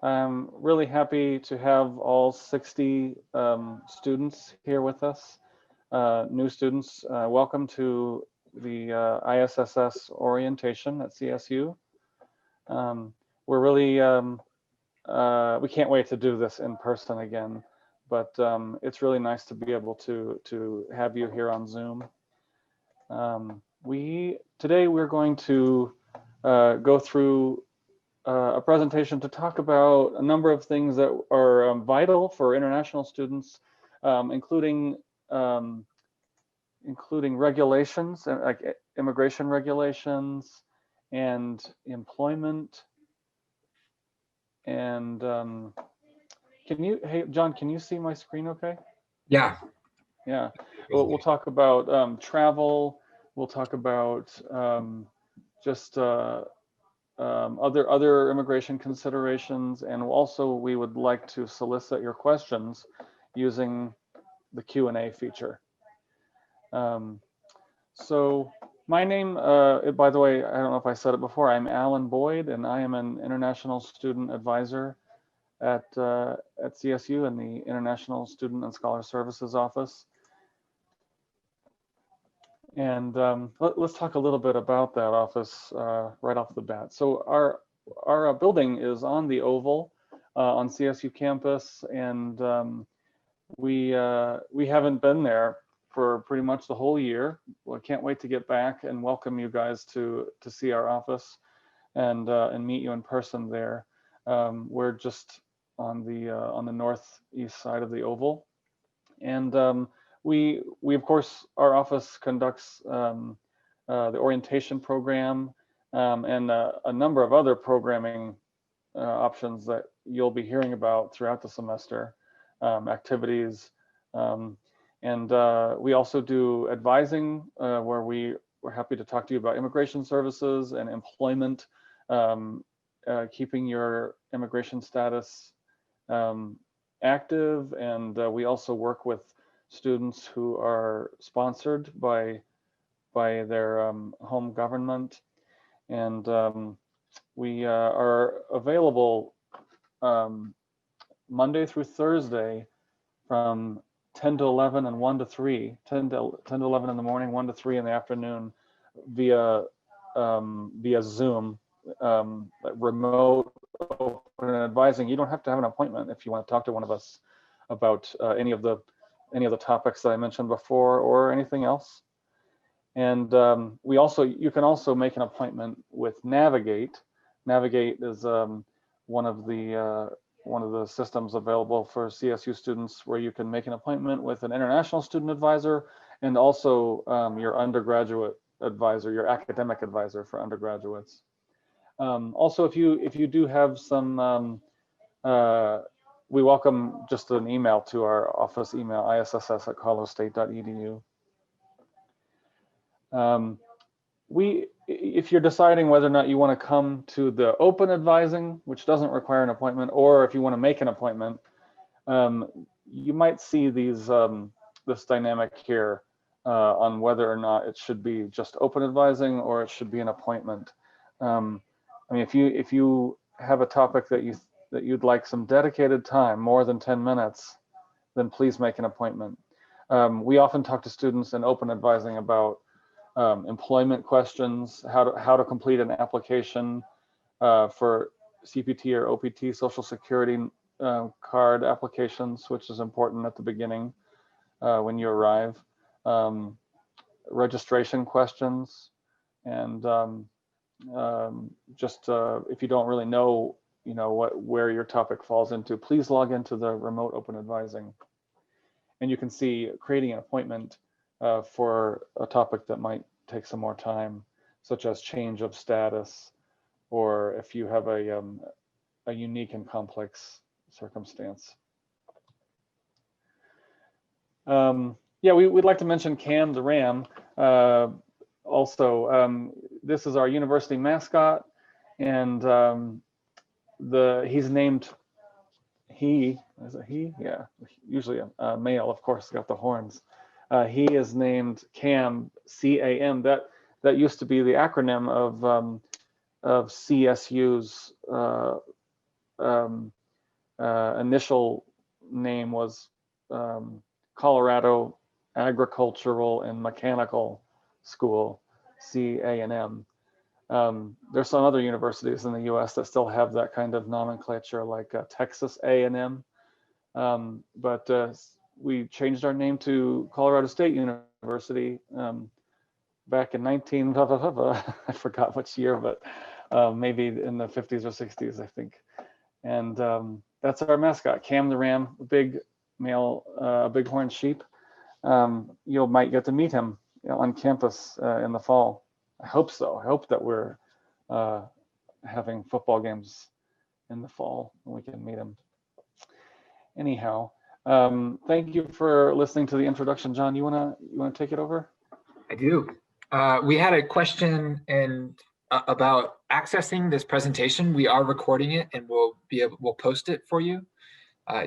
I'm really happy to have all 60 students here with us, new students. Welcome to the ISSS orientation at CSU. We're really, we can't wait to do this in person again, but it's really nice to be able to have you here on Zoom. Today we're going to go through a presentation to talk about a number of things that are vital for international students, including regulations, like immigration regulations and employment. And hey, John, can you see my screen okay? Yeah. Yeah. We'll talk about travel. We'll talk about just other immigration considerations, and also we would like to solicit your questions using the Q&A feature. So my name, by the way, I don't know if I said it before, I'm Alan Boyd, and I am an international student advisor at CSU in the International Student and Scholar Services Office. And let's talk a little bit about that office right off the bat. So our building is on the Oval on CSU campus, and we haven't been there for pretty much the whole year. Well, I can't wait to get back and welcome you guys to see our office and meet you in person there. We're just on the northeast side of the Oval, and we of course, our office conducts the orientation program and a number of other programming options that you'll be hearing about throughout the semester, activities, and we also do advising, where we're happy to talk to you about immigration services and employment, keeping your immigration status active, and we also work with students who are sponsored by their home government, and we are available Monday through Thursday from 10 to 11 and 1 to 3, 10 to 11 in the morning, 1 to 3 in the afternoon via Zoom, remote open advising. You don't have to have an appointment if you want to talk to one of us about any of the topics that I mentioned before or anything else. And you can also make an appointment with Navigate. Navigate is one of the systems available for CSU students, where you can make an appointment with an international student advisor and also your undergraduate advisor, your academic advisor for undergraduates. Also, if you do have some, we welcome just an email to our office email, isss@colostate.edu. If you're deciding whether or not you want to come to the open advising, which doesn't require an appointment, or if you want to make an appointment, you might see this dynamic here on whether or not it should be just open advising or it should be an appointment. I mean, if you have a topic that you'd like some dedicated time, more than 10 minutes, then please make an appointment. We often talk to students in open advising about employment questions, how to complete an application for CPT or OPT, Social Security card applications, which is important at the beginning when you arrive, registration questions, and just if you don't really know, where your topic falls into, please log into the remote open advising, and you can see creating an appointment for a topic that might take some more time, such as change of status, or if you have a unique and complex circumstance. Yeah, we'd like to mention Cam the Ram. Also, this is our university mascot, and he's named, is it he? Yeah, usually a male, of course, got the horns. He is named Cam, C-A-M. That used to be the acronym of CSU's initial name was Colorado Agricultural and Mechanical School, CA&M. There's some other universities in the U.S. that still have that kind of nomenclature, like Texas A&M. But we changed our name to Colorado State University back in I forgot which year, but maybe in the 50s or 60s, I think. And that's our mascot, Cam the Ram, a big male bighorn sheep. You might get to meet him, on campus in the fall. I hope so. I hope that we're having football games in the fall and we can meet him. Anyhow, thank you for listening to the introduction. John, you wanna take it over? I do. We had a question about accessing this presentation. We are recording it, and we'll post it for you,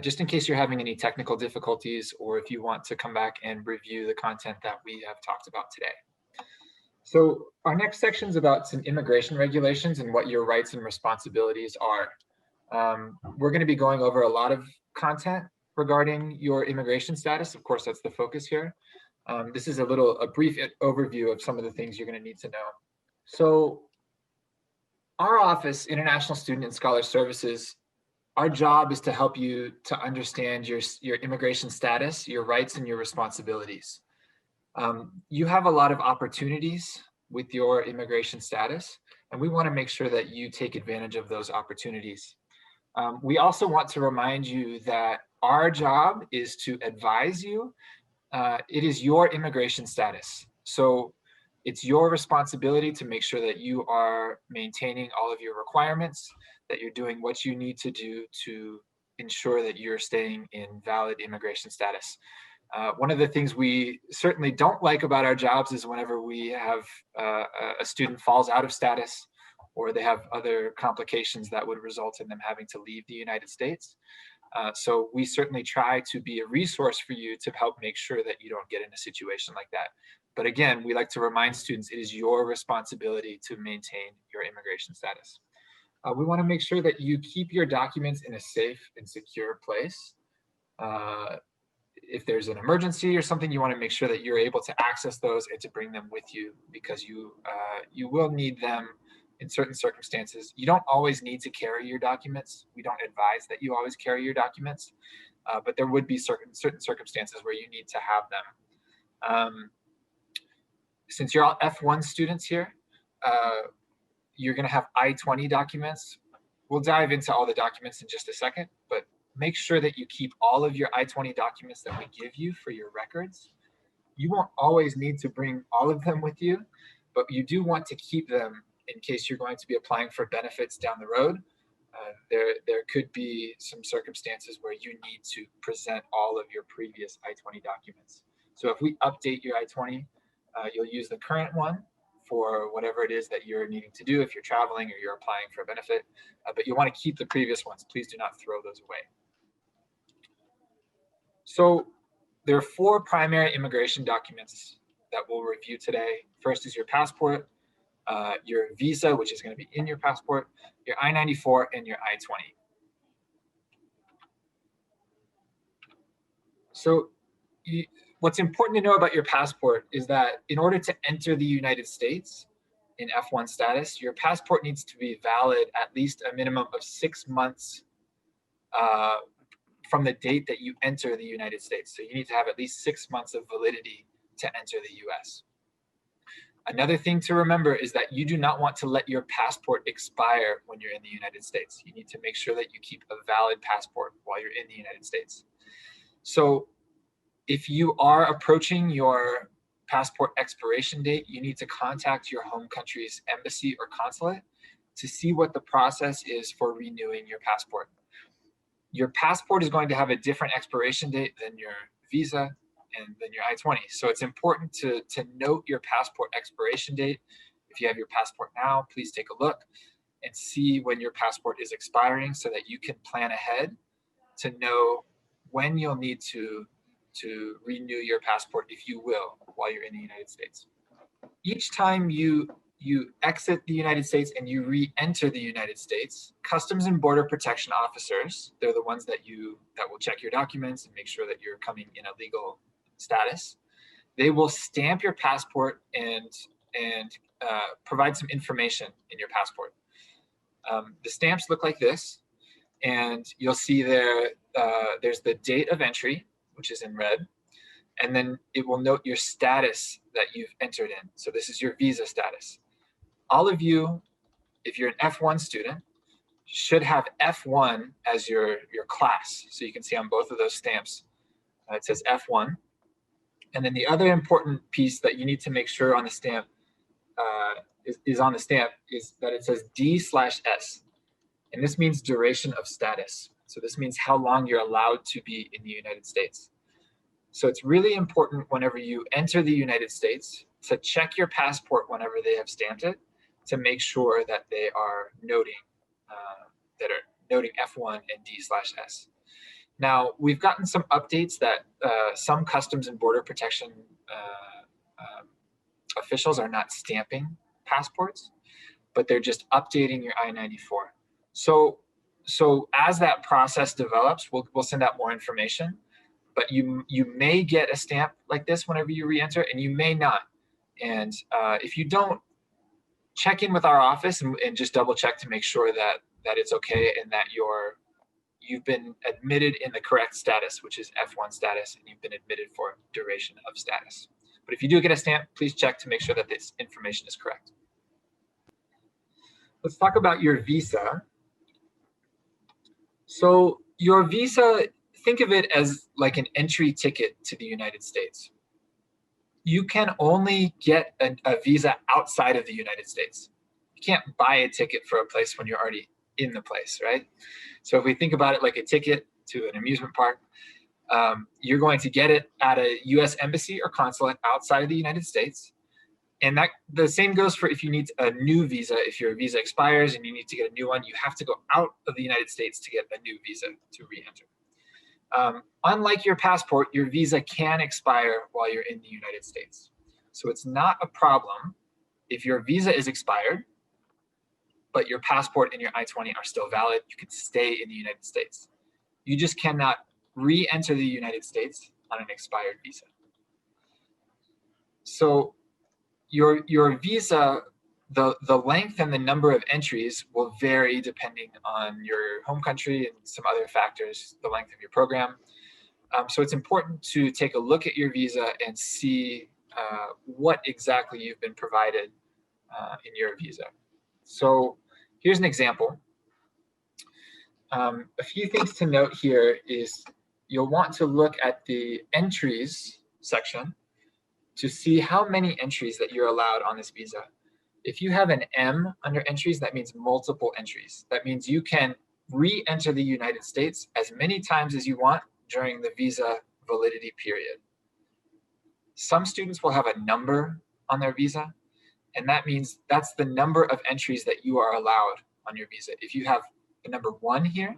just in case you're having any technical difficulties, or if you want to come back and review the content that we have talked about today. So our next section is about some immigration regulations and what your rights and responsibilities are. We're going to be going over a lot of content regarding your immigration status. Of course, that's the focus here. This is a brief overview of some of the things you're going to need to know. So our office, International Student and Scholar Services, our job is to help you to understand your immigration status, your rights, and your responsibilities. You have a lot of opportunities with your immigration status, and we want to make sure that you take advantage of those opportunities. We also want to remind you that our job is to advise you. It is your immigration status. So it's your responsibility to make sure that you are maintaining all of your requirements, that you're doing what you need to do to ensure that you're staying in valid immigration status. One of the things we certainly don't like about our jobs is whenever we have a student falls out of status, or they have other complications that would result in them having to leave the United States. So we certainly try to be a resource for you to help make sure that you don't get in a situation like that. But again, we like to remind students it is your responsibility to maintain your immigration status. We want to make sure that you keep your documents in a safe and secure place. If there's an emergency or something, you want to make sure that you're able to access those and to bring them with you, because you will need them in certain circumstances. You don't always need to carry your documents. We don't advise that you always carry your documents, but there would be certain circumstances where you need to have them. Since you're all F-1 students here, you're going to have I-20 documents. We'll dive into all the documents in just a second, but make sure that you keep all of your I-20 documents that we give you for your records. You won't always need to bring all of them with you, but you do want to keep them in case you're going to be applying for benefits down the road. There could be some circumstances where you need to present all of your previous I-20 documents. So if we update your I-20, you'll use the current one for whatever it is that you're needing to do if you're traveling or you're applying for a benefit, but you want to keep the previous ones. Please do not throw those away. So there are 4 primary immigration documents that we'll review today. First is your passport, your visa, which is going to be in your passport, your I-94, and your I-20. So what's important to know about your passport is that in order to enter the United States in F-1 status, your passport needs to be valid at least a minimum of 6 months from the date that you enter the United States. So you need to have at least 6 months of validity to enter the US. Another thing to remember is that you do not want to let your passport expire when you're in the United States. You need to make sure that you keep a valid passport while you're in the United States. So if you are approaching your passport expiration date, you need to contact your home country's embassy or consulate to see what the process is for renewing your passport. Your passport is going to have a different expiration date than your visa and then your I-20. So it's important to note your passport expiration date. If you have your passport now, please take a look and see when your passport is expiring so that you can plan ahead to know when you'll need to renew your passport, if you will, while you're in the United States. Each time you you exit the United States and you re-enter the United States, Customs and Border Protection officers, they're the ones that will check your documents and make sure that you're coming in a legal status. They will stamp your passport and provide some information in your passport. The stamps look like this, and you'll see there's the date of entry, which is in red, and then it will note your status that you've entered in. So this is your visa status. All of you, if you're an F-1 student, should have F-1 as your class. So you can see on both of those stamps, it says F-1. And then the other important piece that you need to make sure on the stamp is on the stamp is that it says D/S. And this means duration of status. So this means how long you're allowed to be in the United States. So it's really important whenever you enter the United States to check your passport whenever they have stamped it, to make sure that they are noting F1 and D/S. Now, we've gotten some updates that some Customs and Border Protection officials are not stamping passports, but they're just updating your I-94. So as that process develops, we'll send out more information, but you may get a stamp like this whenever you re-enter, and you may not. And if you don't, check in with our office and just double check to make sure that it's okay and that you've been admitted in the correct status, which is F1 status, and you've been admitted for duration of status. But if you do get a stamp, please check to make sure that this information is correct. Let's talk about your visa. So your visa, think of it as like an entry ticket to the United States. You can only get a visa outside of the United States. You can't buy a ticket for a place when you're already in the place, right? So if we think about it like a ticket to an amusement park, you're going to get it at a US embassy or consulate outside of the United States. And that the same goes for if you need a new visa. If your visa expires and you need to get a new one, you have to go out of the United States to get a new visa to re-enter. Unlike your passport, your visa can expire while you're in the United States. So it's not a problem if your visa is expired, but your passport and your I-20 are still valid. You can stay in the United States. You just cannot re-enter the United States on an expired visa. So your visa, the length and the number of entries will vary depending on your home country and some other factors, the length of your program. So it's important to take a look at your visa and see what exactly you've been provided in your visa. So here's an example. A few things to note here is you'll want to look at the entries section to see how many entries that you're allowed on this visa. If you have an M under entries, that means multiple entries. That means you can re-enter the United States as many times as you want during the visa validity period. Some students will have a number on their visa, and that means that's the number of entries that you are allowed on your visa. If you have the number 1 here,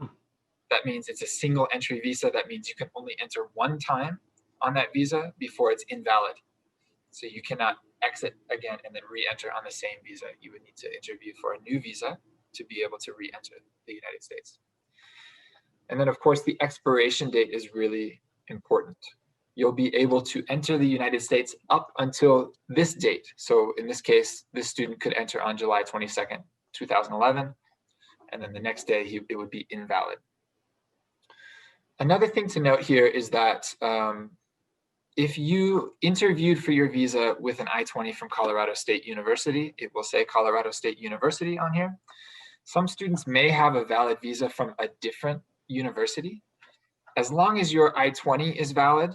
that means it's a single entry visa. That means you can only enter 1 time on that visa before it's invalid. So you cannot exit again and then re-enter on the same visa. You would need to interview for a new visa to be able to re-enter the United States. And then of course, the expiration date is really important. You'll be able to enter the United States up until this date. So in this case, this student could enter on July 22nd, 2011, and then the next day it would be invalid. Another thing to note here is that if you interviewed for your visa with an I-20 from Colorado State University, it will say Colorado State University on here. Some students may have a valid visa from a different university. As long as your I-20 is valid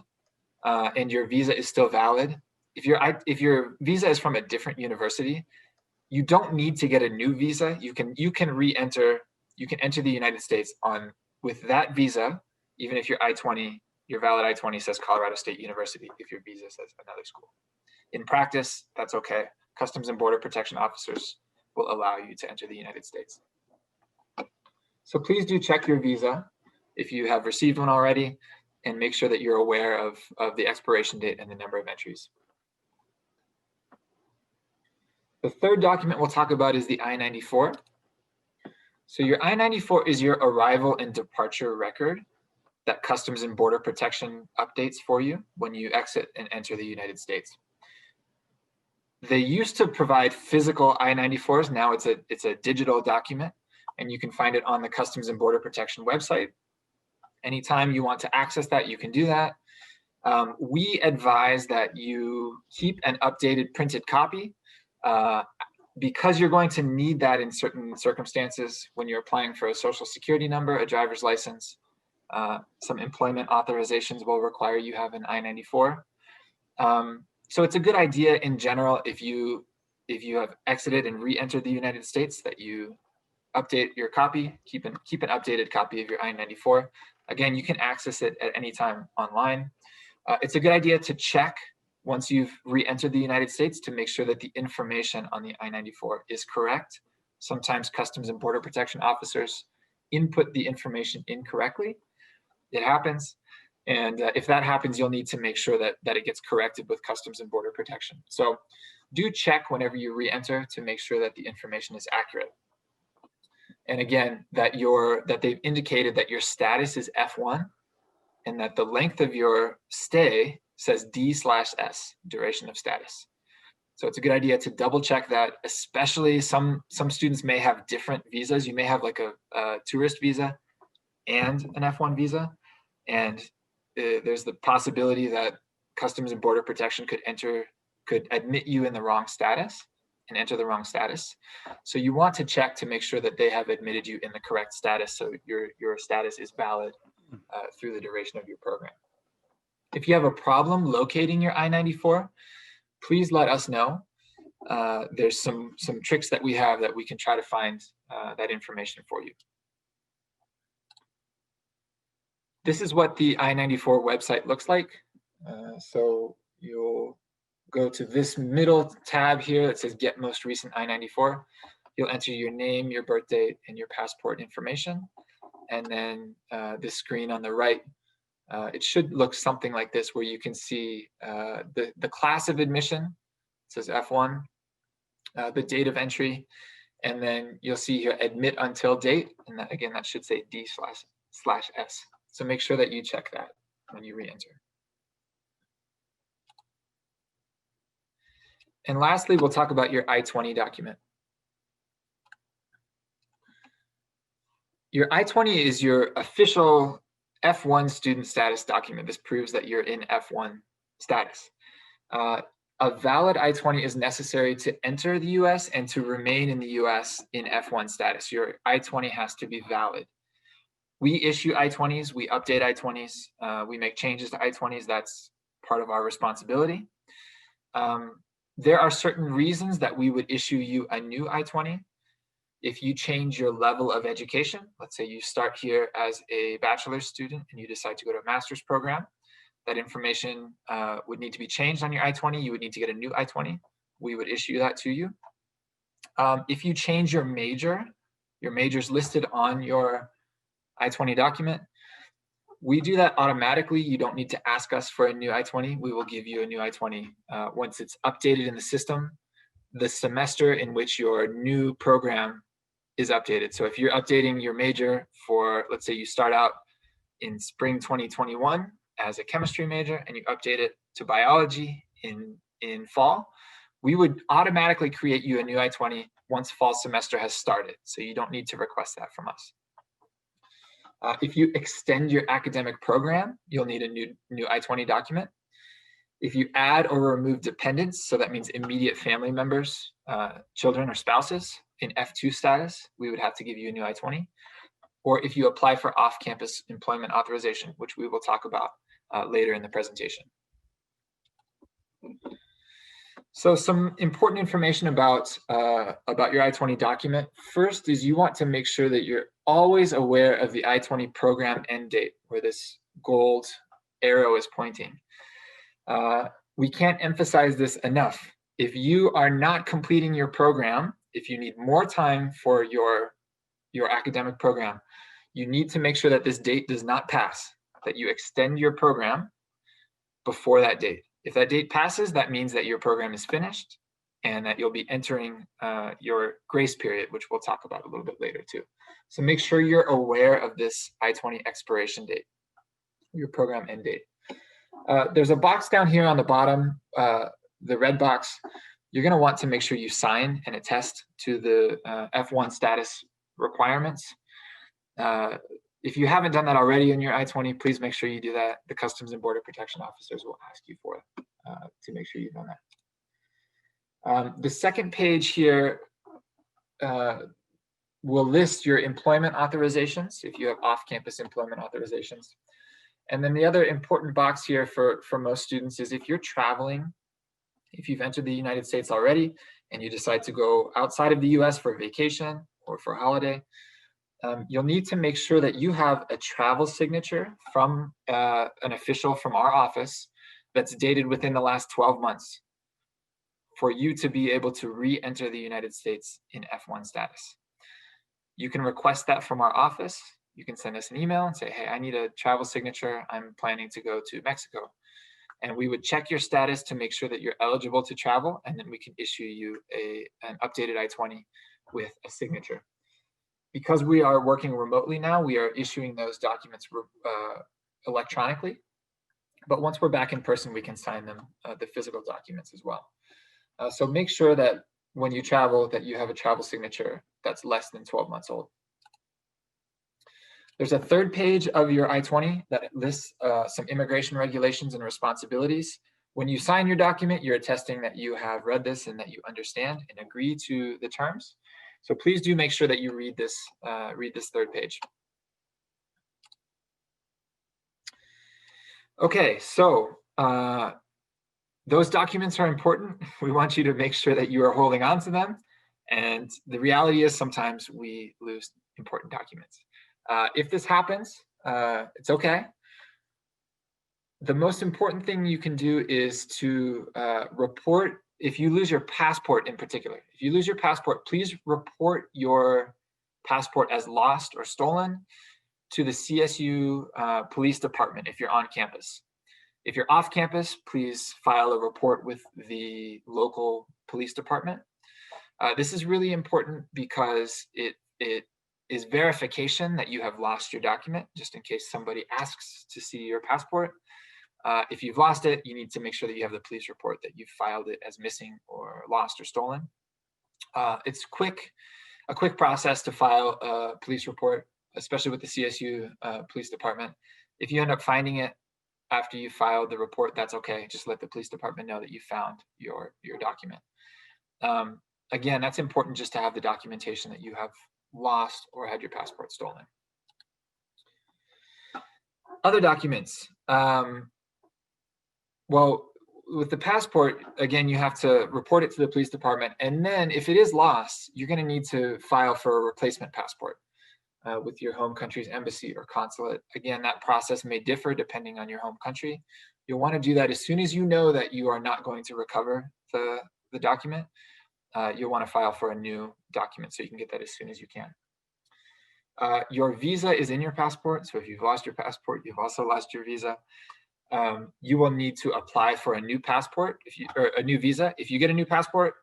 and your visa is still valid, if your visa is from a different university, you don't need to get a new visa. You can enter the United States with that visa, even if your valid I-20 says Colorado State University, if your visa says another school. In practice, that's okay. Customs and Border Protection officers will allow you to enter the United States. So please do check your visa if you have received one already, and make sure that you're aware of the expiration date and the number of entries. The third document we'll talk about is the I-94. So your I-94 is your arrival and departure record that Customs and Border Protection updates for you when you exit and enter the United States. They used to provide physical I-94s. Now it's a digital document, and you can find it on the Customs and Border Protection website. Anytime you want to access that, you can do that. We advise that you keep an updated printed copy because you're going to need that in certain circumstances when you're applying for a social security number, a driver's license. Some employment authorizations will require you have an I-94. So it's a good idea in general if you have exited and re-entered the United States that you update your copy, keep an updated copy of your I-94. Again, you can access it at any time online. It's a good idea to check once you've re-entered the United States to make sure that the information on the I-94 is correct. Sometimes Customs and Border Protection officers input the information incorrectly. It happens. And if that happens, you'll need to make sure that it gets corrected with Customs and Border Protection. So do check whenever you re-enter to make sure that the information is accurate. And again, that they've indicated that your status is F1 and that the length of your stay says D/S, duration of status. So it's a good idea to double check that, especially some students may have different visas. You may have like a tourist visa and an F1 visa. And there's the possibility that Customs and Border Protection could admit you in the wrong status and enter the wrong status. So you want to check to make sure that they have admitted you in the correct status so your status is valid through the duration of your program. If you have a problem locating your I-94, please let us know. There's some tricks that we have that we can try to find that information for you. This is what the I-94 website looks like. So you'll go to this middle tab here that says Get Most Recent I-94. You'll enter your name, your birth date, and your passport information. And then this screen on the right, it should look something like this, where you can see the class of admission. It says F1, the date of entry, and then you'll see here admit until date. And that, again, that should say D/S. So make sure that you check that when you re-enter. And lastly, we'll talk about your I-20 document. Your I-20 is your official F1 student status document. This proves that you're in F1 status. A valid I-20 is necessary to enter the US and to remain in the US in F1 status. Your I-20 has to be valid. We issue I-20s, we update I-20s, we make changes to I-20s. That's part of our responsibility. There are certain reasons that we would issue you a new I-20. If you change your level of education, let's say you start here as a bachelor's student and you decide to go to a master's program, that information would need to be changed on your I-20. You would need to get a new I-20. We would issue that to you. If you change your major's listed on your I-20 document, we do that automatically. You don't need to ask us for a new I-20. We will give you a new I-20 once it's updated in the system, the semester in which your new program is updated. So if you're updating your major for, let's say you start out in spring 2021 as a chemistry major and you update it to biology in fall, we would automatically create you a new I-20 once fall semester has started. So you don't need to request that from us. If you extend your academic program, you'll need a new I-20 document. If you add or remove dependents, so that means immediate family members, children or spouses in F2 status, we would have to give you a new I-20. Or if you apply for off-campus employment authorization, which we will talk about later in the presentation. So some important information about your I-20 document. First is you want to make sure that you're always aware of the I-20 program end date, where this gold arrow is pointing. We can't emphasize this enough. If you are not completing your program, if you need more time for your academic program, you need to make sure that this date does not pass, that you extend your program before that date. If that date passes, that means that your program is finished. and that you'll be entering your grace period, which we'll talk about a little bit later too. So make sure you're aware of this I-20 expiration date, your program end date. There's a box down here on the bottom, the red box. You're going to want to make sure you sign and attest to the F-1 status requirements. If you haven't done that already in your I-20, please make sure you do that. The Customs and Border Protection officers will ask you for it to make sure you've done that. The second page here will list your employment authorizations if you have off-campus employment authorizations. And then the other important box here for most students is if you're traveling, if you've entered the United States already and you decide to go outside of the US for vacation or for a holiday, you'll need to make sure that you have a travel signature from an official from our office that's dated within the last 12 months for you to be able to re-enter the United States in F-1 status. You can request that from our office. You can send us an email and say, hey, I need a travel signature. I'm planning to go to Mexico. And we would check your status to make sure that you're eligible to travel, and then we can issue you an updated I-20 with a signature. Because we are working remotely now, we are issuing those documents electronically. But once we're back in person, we can sign them, the physical documents as well. So make sure that when you travel, that you have a travel signature that's less than 12 months old. There's a third page of your I-20 that lists some immigration regulations and responsibilities. When you sign your document, you're attesting that you have read this and that you understand and agree to the terms. So please do make sure that you read this third page. Okay, so those documents are important. We want you to make sure that you are holding on to them. And the reality is sometimes we lose important documents. If this happens, it's okay. The most important thing you can do is to report, if you lose your passport in particular, if you lose your passport, please report your passport as lost or stolen to the CSU police department if you're on campus. If you're off campus, please file a report with the local police department. This is really important because it is verification that you have lost your document, just in case somebody asks to see your passport. If you've lost it, you need to make sure that you have the police report that you filed it as missing or lost or stolen. It's a quick process to file a police report, especially with the CSU police department. If you end up finding it after you filed the report, that's okay. Just let the police department know that you found your document. Again, that's important just to have the documentation that you have lost or had your passport stolen. Other documents. Well, with the passport, again, you have to report it to the police department. And then if it is lost, you're going to need to file for a replacement passport with your home country's embassy or consulate. Again, that process may differ depending on your home country. You'll want to do that as soon as you know that you are not going to recover the document. You'll want to file for a new document so you can get that as soon as you can. Your visa is in your passport. So if you've lost your passport, you've also lost your visa. You will need to apply for a new passport or a new visa. If you get a new passport,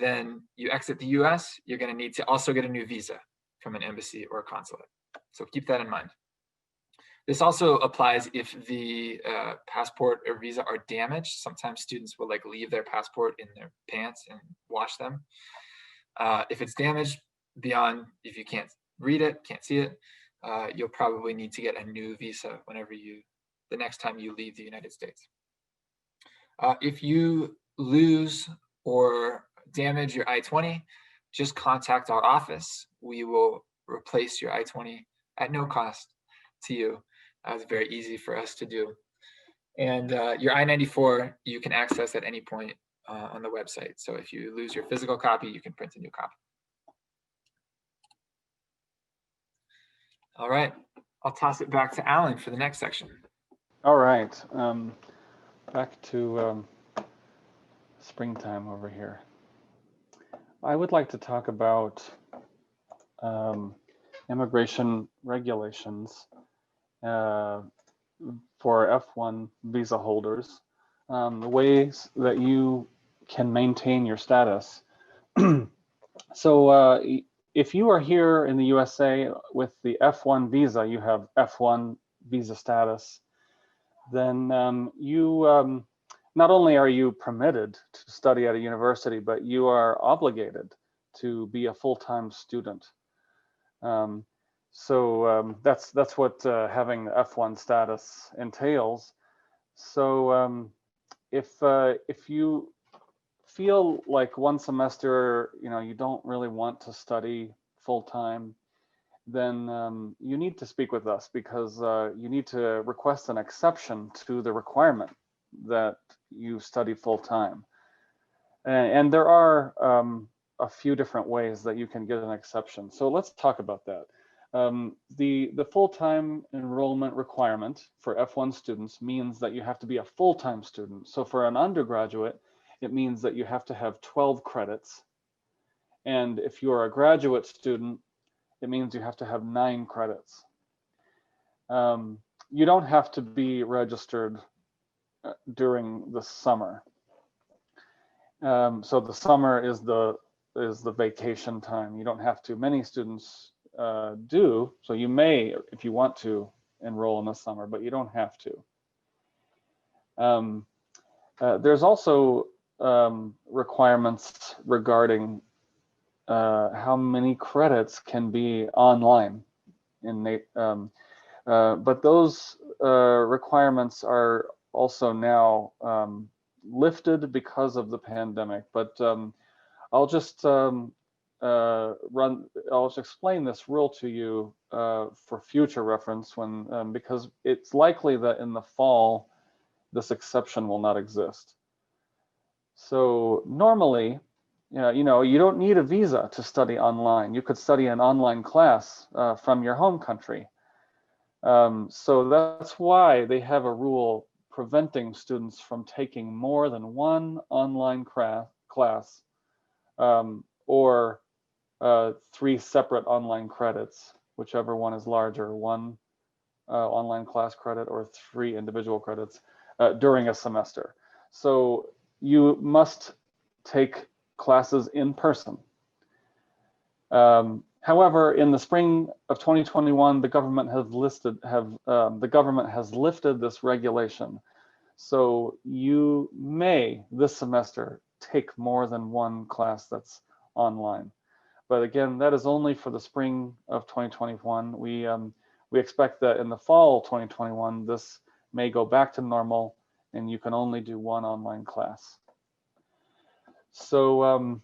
then you exit the US, you're going to need to also get a new visa from an embassy or a consulate. So keep that in mind. This also applies if the passport or visa are damaged. Sometimes students will leave their passport in their pants and wash them. If it's damaged beyond, if you can't read it, can't see it, you'll probably need to get a new visa the next time you leave the United States. If you lose or damage your I-20, just contact our office. We will replace your I-20 at no cost to you. It's very easy for us to do. And your I-94, you can access at any point on the website. So if you lose your physical copy, you can print a new copy. All right, I'll toss it back to Alan for the next section. All right, back to springtime over here. I would like to talk about immigration regulations for F-1 visa holders, the ways that you can maintain your status. So if you are here in the USA with the F-1 visa, you have F-1 visa status, then you not only are you permitted to study at a university, but you are obligated to be a full-time student. That's what having the F-1 status entails. So if you feel like one semester, you don't really want to study full-time, then you need to speak with us, because you need to request an exception to the requirement that you study full-time. And there are a few different ways that you can get an exception. So let's talk about that. The full-time enrollment requirement for F-1 students means that you have to be a full-time student. So for an undergraduate, it means that you have to have 12 credits. And if you are a graduate student, it means you have to have 9 credits. You don't have to be registered during the summer. So the summer is the vacation time. You don't have to. Many students do. So you may, if you want to, enroll in the summer, but you don't have to. There's also requirements regarding how many credits can be online. But those requirements are also now lifted because of the pandemic. But I'll just explain this rule to you for future reference, because it's likely that in the fall this exception will not exist. So normally, you don't need a visa to study online. You could study an online class from your home country. So that's why they have a rule preventing students from taking more than one online class or 3 separate online credits, whichever one is larger, 1 online class credit or 3 individual credits during a semester. So you must take classes in person. However, in the spring of 2021, the government has lifted this regulation. So you may this semester take more than 1 class that's online. But again, that is only for the spring of 2021. We expect that in the fall 2021, this may go back to normal, and you can only do 1 online class. So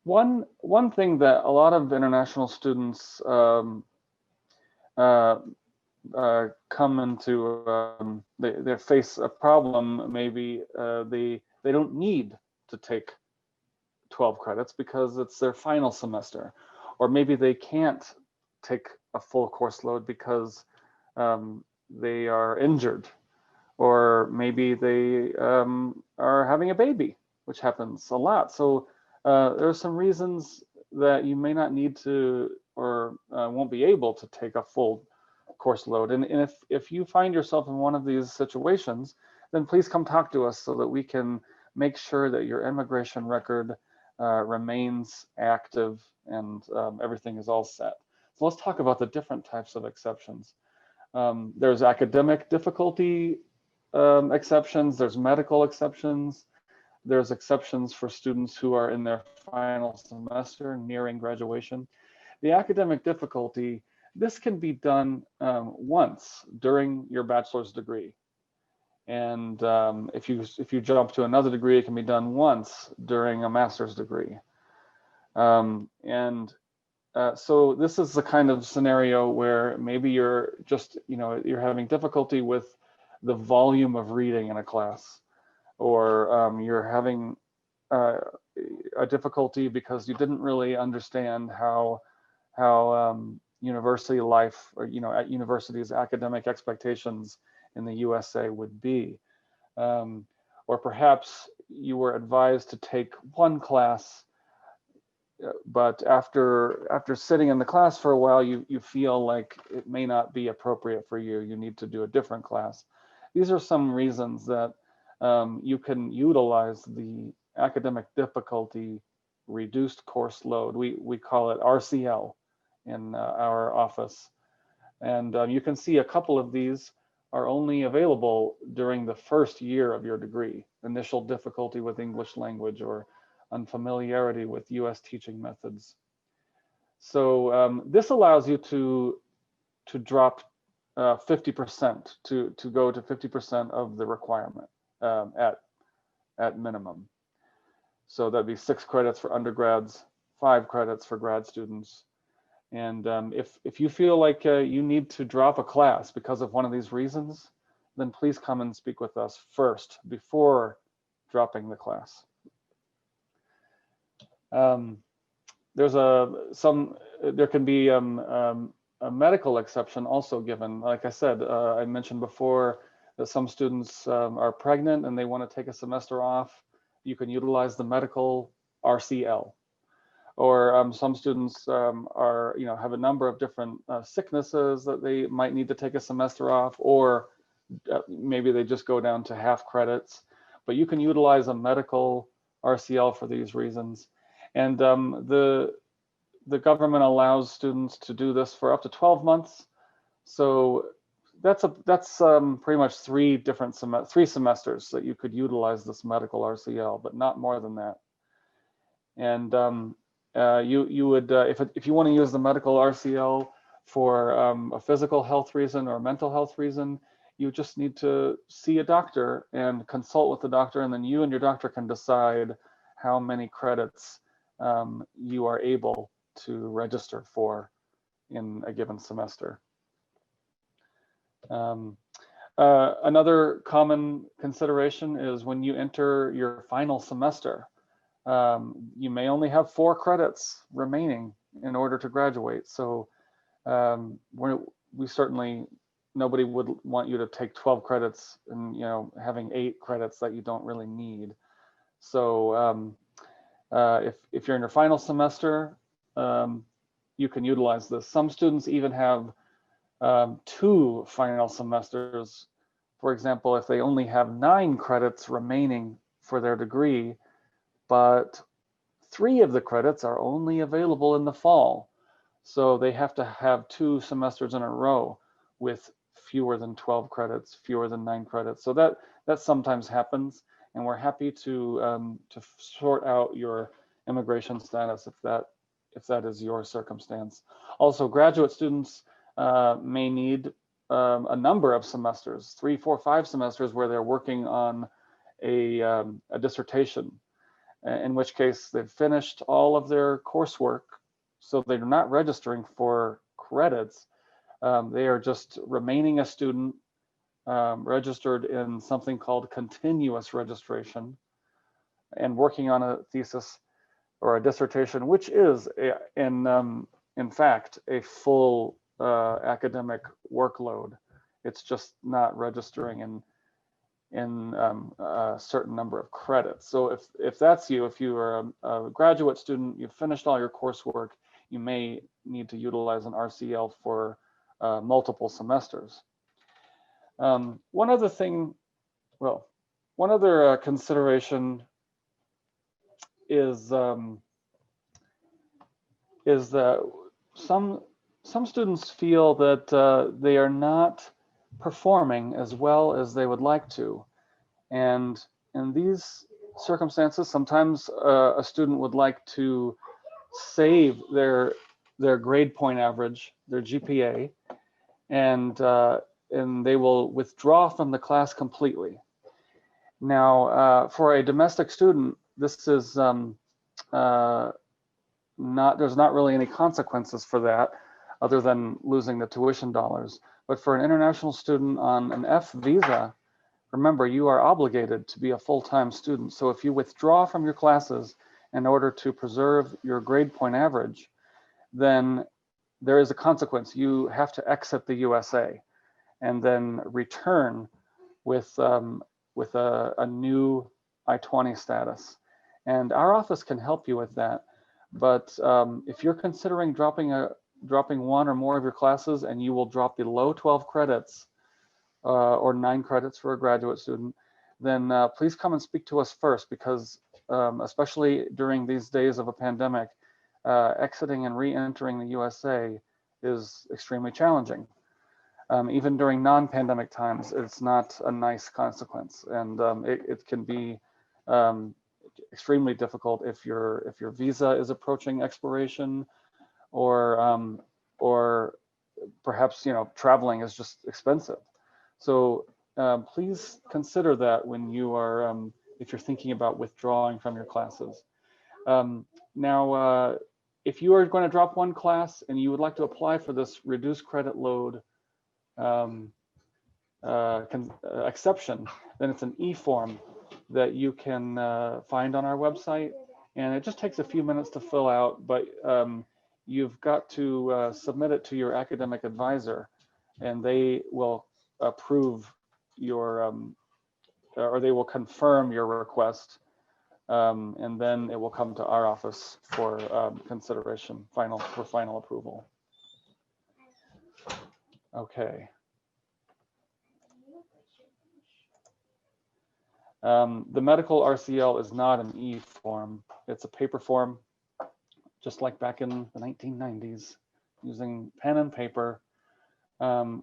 one thing that a lot of international students come into, they face a problem. Maybe they don't need to take 12 credits because it's their final semester, or maybe they can't take a full course load because they are injured, or maybe they are having a baby, which happens a lot. So there are some reasons that you may not need to, or won't be able to take a full course load. And if you find yourself in one of these situations, then please come talk to us so that we can make sure that your immigration record remains active and everything is all set. So let's talk about the different types of exceptions. There's academic difficulty exceptions, there's medical exceptions, there's exceptions for students who are in their final semester nearing graduation. The academic difficulty, this can be done once during your bachelor's degree. And if you jump to another degree, it can be done once during a master's degree. So this is the kind of scenario where maybe you're just, you're having difficulty with the volume of reading in a class, or you're having a difficulty because you didn't really understand how university life, or at university's academic expectations in the USA would be. Or perhaps you were advised to take 1 class, but after sitting in the class for a while, you feel like it may not be appropriate for you. You need to do a different class. These are some reasons that you can utilize the academic difficulty reduced course load. We call it RCL in our office. And you can see a couple of these are only available during the first year of your degree. Initial difficulty with English language or unfamiliarity with US teaching methods. So this allows you to drop 50%, to go to 50% of the requirement at minimum. So that'd be 6 credits for undergrads, 5 credits for grad students. And if you feel like you need to drop a class because of one of these reasons, then please come and speak with us first before dropping the class. There can be a medical exception also given. Like I said, I mentioned before that some students are pregnant and they want to take a semester off. You can utilize the medical RCL. Or some students have a number of different sicknesses that they might need to take a semester off, or maybe they just go down to half credits. But you can utilize a medical RCL for these reasons. And the government allows students to do this for up to 12 months. So that's pretty much 3 semesters that you could utilize this medical RCL, but not more than that. And you would, if you want to use the medical RCL for a physical health reason or a mental health reason, you just need to see a doctor and consult with the doctor, and then you and your doctor can decide how many credits you are able to register for in a given semester. Another common consideration is when you enter your final semester, you may only have 4 credits remaining in order to graduate. So we certainly, nobody would want you to take 12 credits and having 8 credits that you don't really need. So if you're in your final semester, you can utilize this. Some students even have 2 final semesters. For example, if they only have 9 credits remaining for their degree, but 3 of the credits are only available in the fall. So they have to have 2 semesters in a row with fewer than 12 credits, fewer than 9 credits. So that sometimes happens, and we're happy to sort out your immigration status if that is your circumstance. Also, graduate students may need a number of semesters, 3, 4, 5 semesters where they're working on a dissertation, in which case they've finished all of their coursework, so they're not registering for credits. They are just remaining a student registered in something called continuous registration and working on a thesis or a dissertation, which is in fact a full academic workload. It's just not registering in a certain number of credits. So if that's you, if you are a graduate student, you've finished all your coursework, you may need to utilize an RCL for multiple semesters. One other consideration is that some students feel that they are not performing as well as they would like to. And in these circumstances, sometimes a student would like to save their grade point average, their GPA, and they will withdraw from the class completely. Now, for a domestic student, this is there's not really any consequences for that other than losing the tuition dollars. But for an international student on an F visa, remember, you are obligated to be a full-time student. So if you withdraw from your classes in order to preserve your grade point average, then there is a consequence. You have to exit the USA and then return with a new I-20 status. And our office can help you with that. But if you're considering dropping 1 or more of your classes and you will drop below 12 credits or 9 credits for a graduate student, then please come and speak to us first, because especially during these days of a pandemic, exiting and re-entering the USA is extremely challenging. Even during non-pandemic times, it's not a nice consequence, and it can be extremely difficult if your visa is approaching expiration, or perhaps traveling is just expensive. So please consider that when you are if you're thinking about withdrawing from your classes. Now, if you are going to drop one class and you would like to apply for this reduced credit load exception, then it's an e-form that you can find on our website, and it just takes a few minutes to fill out, but you've got to submit it to your academic advisor, and they will approve your or they will confirm your request, and then it will come to our office for consideration, for final approval. Okay. The medical RCL is not an e-form. It's a paper form, just like back in the 1990s, using pen and paper.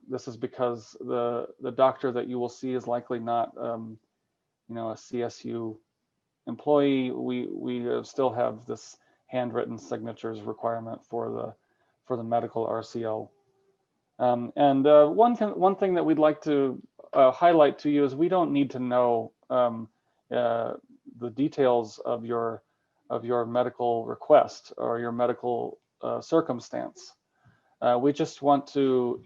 This is because the doctor that you will see is likely not, a CSU employee. We still have this handwritten signatures requirement for the medical RCL. And one thing that we'd like to highlight to you is we don't need to know the details of your medical request or your medical circumstance. We just want to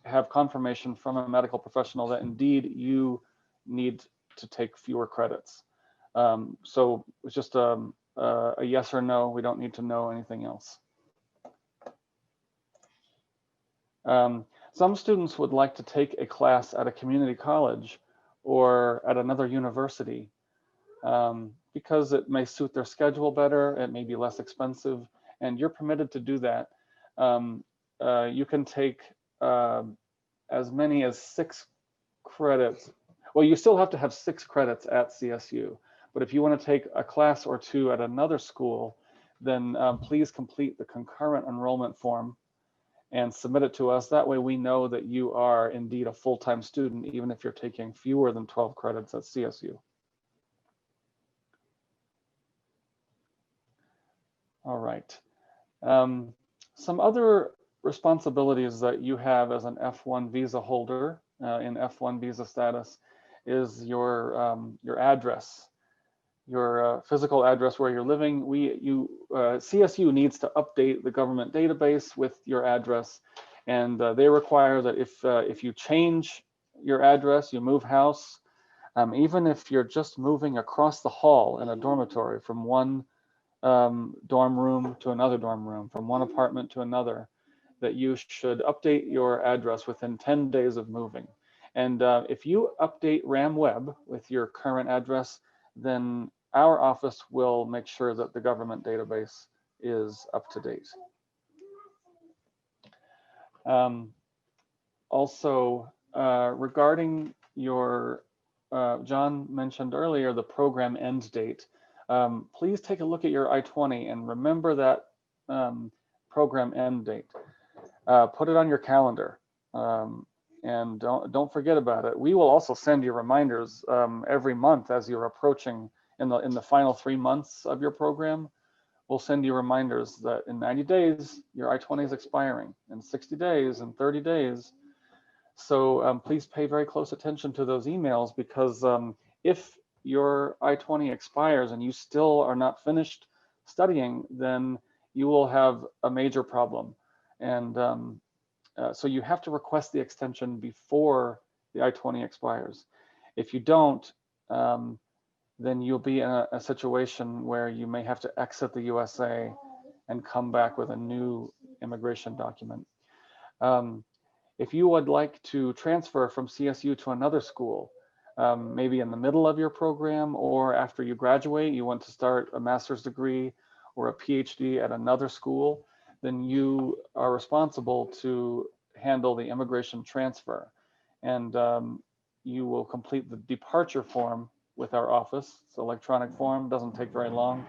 have confirmation from a medical professional that indeed you need to take fewer credits. So it's just a yes or no. We don't need to know anything else. Some students would like to take a class at a community college or at another university because it may suit their schedule better, it may be less expensive, and you're permitted to do that. You can take as many as 6 credits. Well, you still have to have 6 credits at CSU, but if you want to take a class or 2 at another school, then please complete the concurrent enrollment form and submit it to us. That way we know that you are indeed a full-time student, even if you're taking fewer than 12 credits at CSU. All right. Some other responsibilities that you have as an F-1 visa holder in F-1 visa status is your address, your physical address where you're living. CSU needs to update the government database with your address, and they require that if you change your address, you move house, even if you're just moving across the hall in a dormitory from one dorm room to another dorm room, from one apartment to another, that you should update your address within 10 days of moving. And if you update RamWeb with your current address, then our office will make sure that the government database is up to date. Also, regarding your, John mentioned earlier, the program end date. Please take a look at your I-20 and remember that program end date. Put it on your calendar. And don't forget about it. We will also send you reminders every month as you're approaching in the final 3 months of your program. We'll send you reminders that in 90 days your I-20 is expiring, in 60 days, in 30 days. So please pay very close attention to those emails, because if your I-20 expires and you still are not finished studying, then you will have a major problem. And so you have to request the extension before the I-20 expires. If you don't, then you'll be in a situation where you may have to exit the USA and come back with a new immigration document. If you would like to transfer from CSU to another school, maybe in the middle of your program or after you graduate, you want to start a master's degree or a PhD at another school, then you are responsible to handle the immigration transfer. And you will complete the departure form with our office. It's electronic form, doesn't take very long.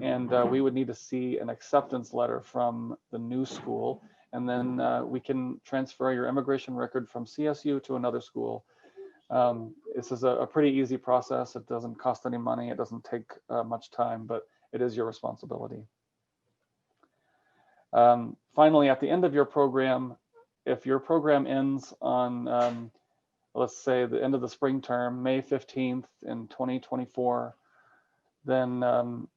And we would need to see an acceptance letter from the new school. And then we can transfer your immigration record from CSU to another school. This is a pretty easy process. It doesn't cost any money. It doesn't take much time, but it is your responsibility. Finally, at the end of your program, if your program ends on, let's say, the end of the spring term, May 15th in 2024, then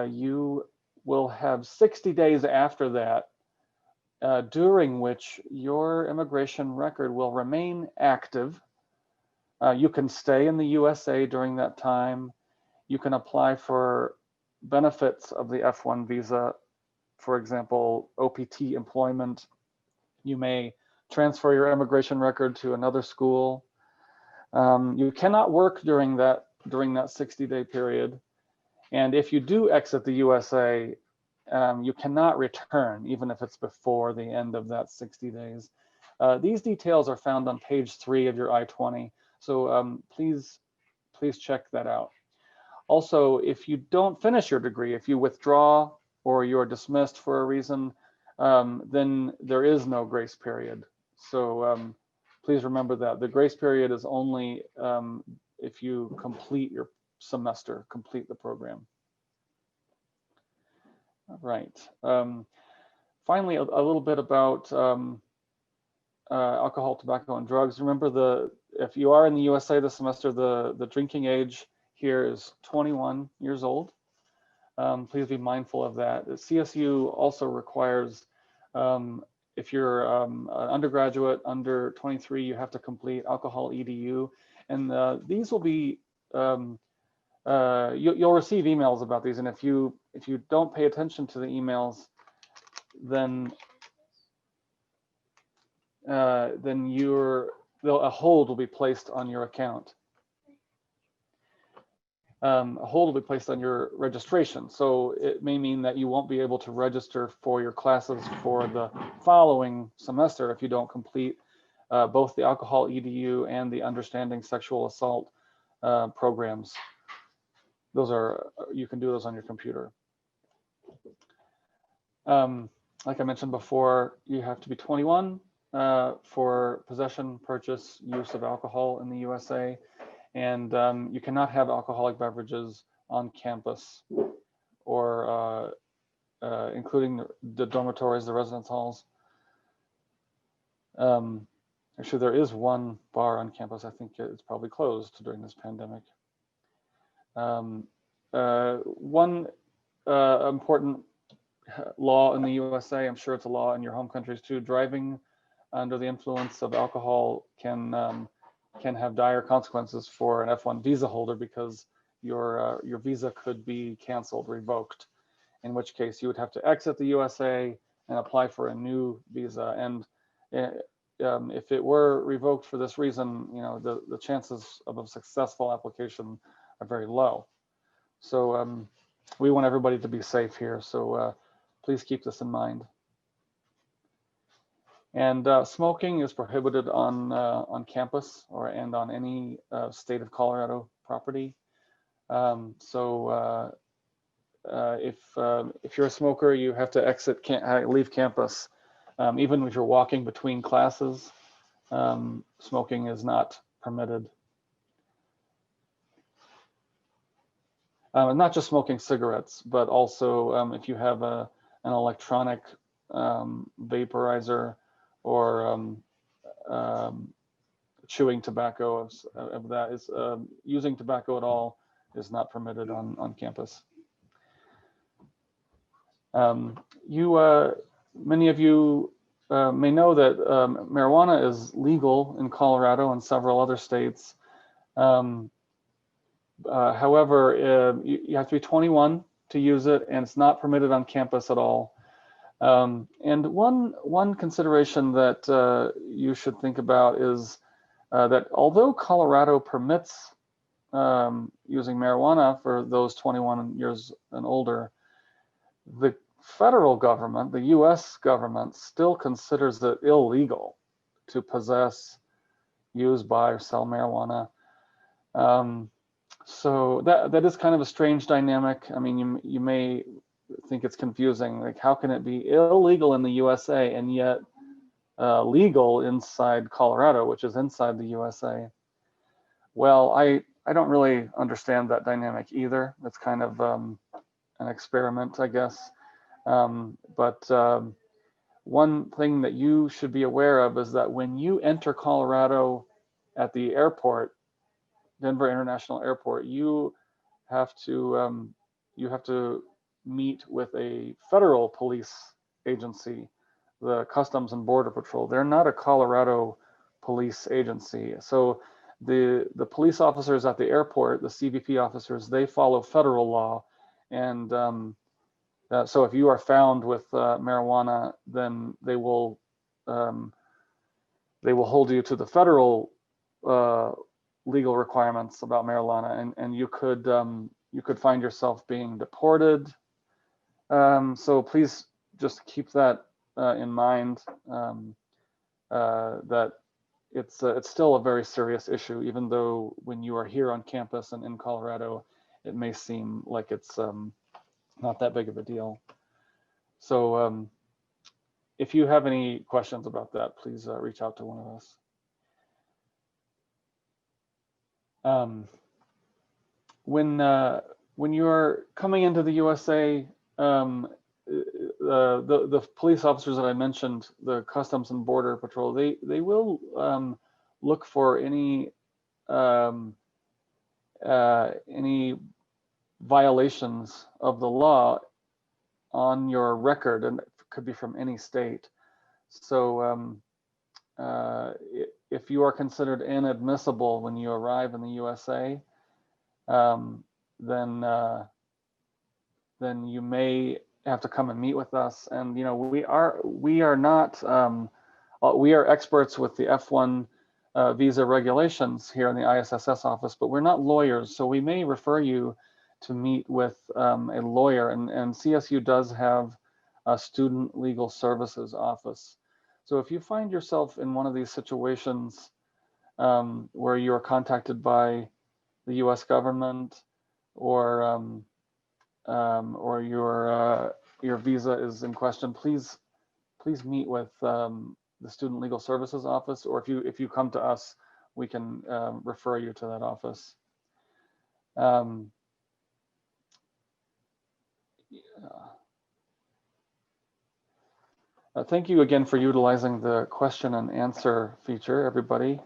you will have 60 days after that, during which your immigration record will remain active. You can stay in the USA during that time. You can apply for benefits of the F-1 visa, for example, OPT employment. You may transfer your immigration record to another school. You cannot work during that 60-day period. And if you do exit the USA, you cannot return, even if it's before the end of that 60 days. These details are found on page 3 of your I-20. So please check that out. Also, if you don't finish your degree, if you withdraw or you're dismissed for a reason, then there is no grace period. So please remember that. The grace period is only if you complete your semester, complete the program. All right. Finally, a little bit about alcohol, tobacco, and drugs. Remember, if you are in the USA this semester, the drinking age here is 21 years old. Please be mindful of that. CSU also requires, if you're an undergraduate under 23, you have to complete alcohol EDU, and these will be you'll receive emails about these, and if you don't pay attention to the emails, then a hold will be placed on your account. A hold will be placed on your registration. So it may mean that you won't be able to register for your classes for the following semester if you don't complete both the alcohol EDU and the understanding sexual assault programs. You can do those on your computer. Like I mentioned before, you have to be 21 for possession, purchase, use of alcohol in the USA. And you cannot have alcoholic beverages on campus, or including the dormitories, the residence halls. Actually, there is one bar on campus. I think it's probably closed during this pandemic. One important law in the USA, I'm sure it's a law in your home countries too, driving under the influence of alcohol can have dire consequences for an F-1 visa holder, because your visa could be canceled, revoked, in which case you would have to exit the USA and apply for a new visa. And if it were revoked for this reason, the chances of a successful application are very low. So we want everybody to be safe here. So please keep this in mind. And smoking is prohibited on campus and on any state of Colorado property. So if you're a smoker, you have to leave campus. Even if you're walking between classes, smoking is not permitted. Not just smoking cigarettes, but also if you have an electronic vaporizer or chewing tobacco, of that is using tobacco at all is not permitted on campus. Many of you may know that marijuana is legal in Colorado and several other states. However, you have to be 21 to use it, and it's not permitted on campus at all. And one consideration that you should think about is that although Colorado permits using marijuana for those 21 years and older, the federal government, the US government, still considers it illegal to possess, use, buy, or sell marijuana. So that is kind of a strange dynamic. I mean, you may think it's confusing. Like, how can it be illegal in the USA and yet legal inside Colorado, which is inside the USA? Well, I don't really understand that dynamic either. It's kind of an experiment, I guess. But one thing that you should be aware of is that when you enter Colorado at the airport, Denver International Airport, you have to meet with a federal police agency, the Customs and Border Patrol. They're not a Colorado police agency. So the police officers at the airport, the CBP officers, they follow federal law. And so if you are found with marijuana, then they will hold you to the federal legal requirements about marijuana, and you could find yourself being deported. So please just keep that in mind, that it's still a very serious issue, even though when you are here on campus and in Colorado, it may seem like it's not that big of a deal. So if you have any questions about that, please reach out to one of us. When you're coming into the USA, the police officers that I mentioned, the Customs and Border Patrol, they will look for any violations of the law on your record, and it could be from any state. So if you are considered inadmissible when you arrive in the USA, then you may have to come and meet with us. And we are experts with the F-1 visa regulations here in the ISSS office, but we're not lawyers, so we may refer you to meet with a lawyer. And CSU does have a student legal services office. So if you find yourself in one of these situations where you are contacted by the U.S. government, or your visa is in question, please meet with the Student Legal Services office, or if you come to us, we can refer you to that office. Thank you again for utilizing the question and answer feature, everybody.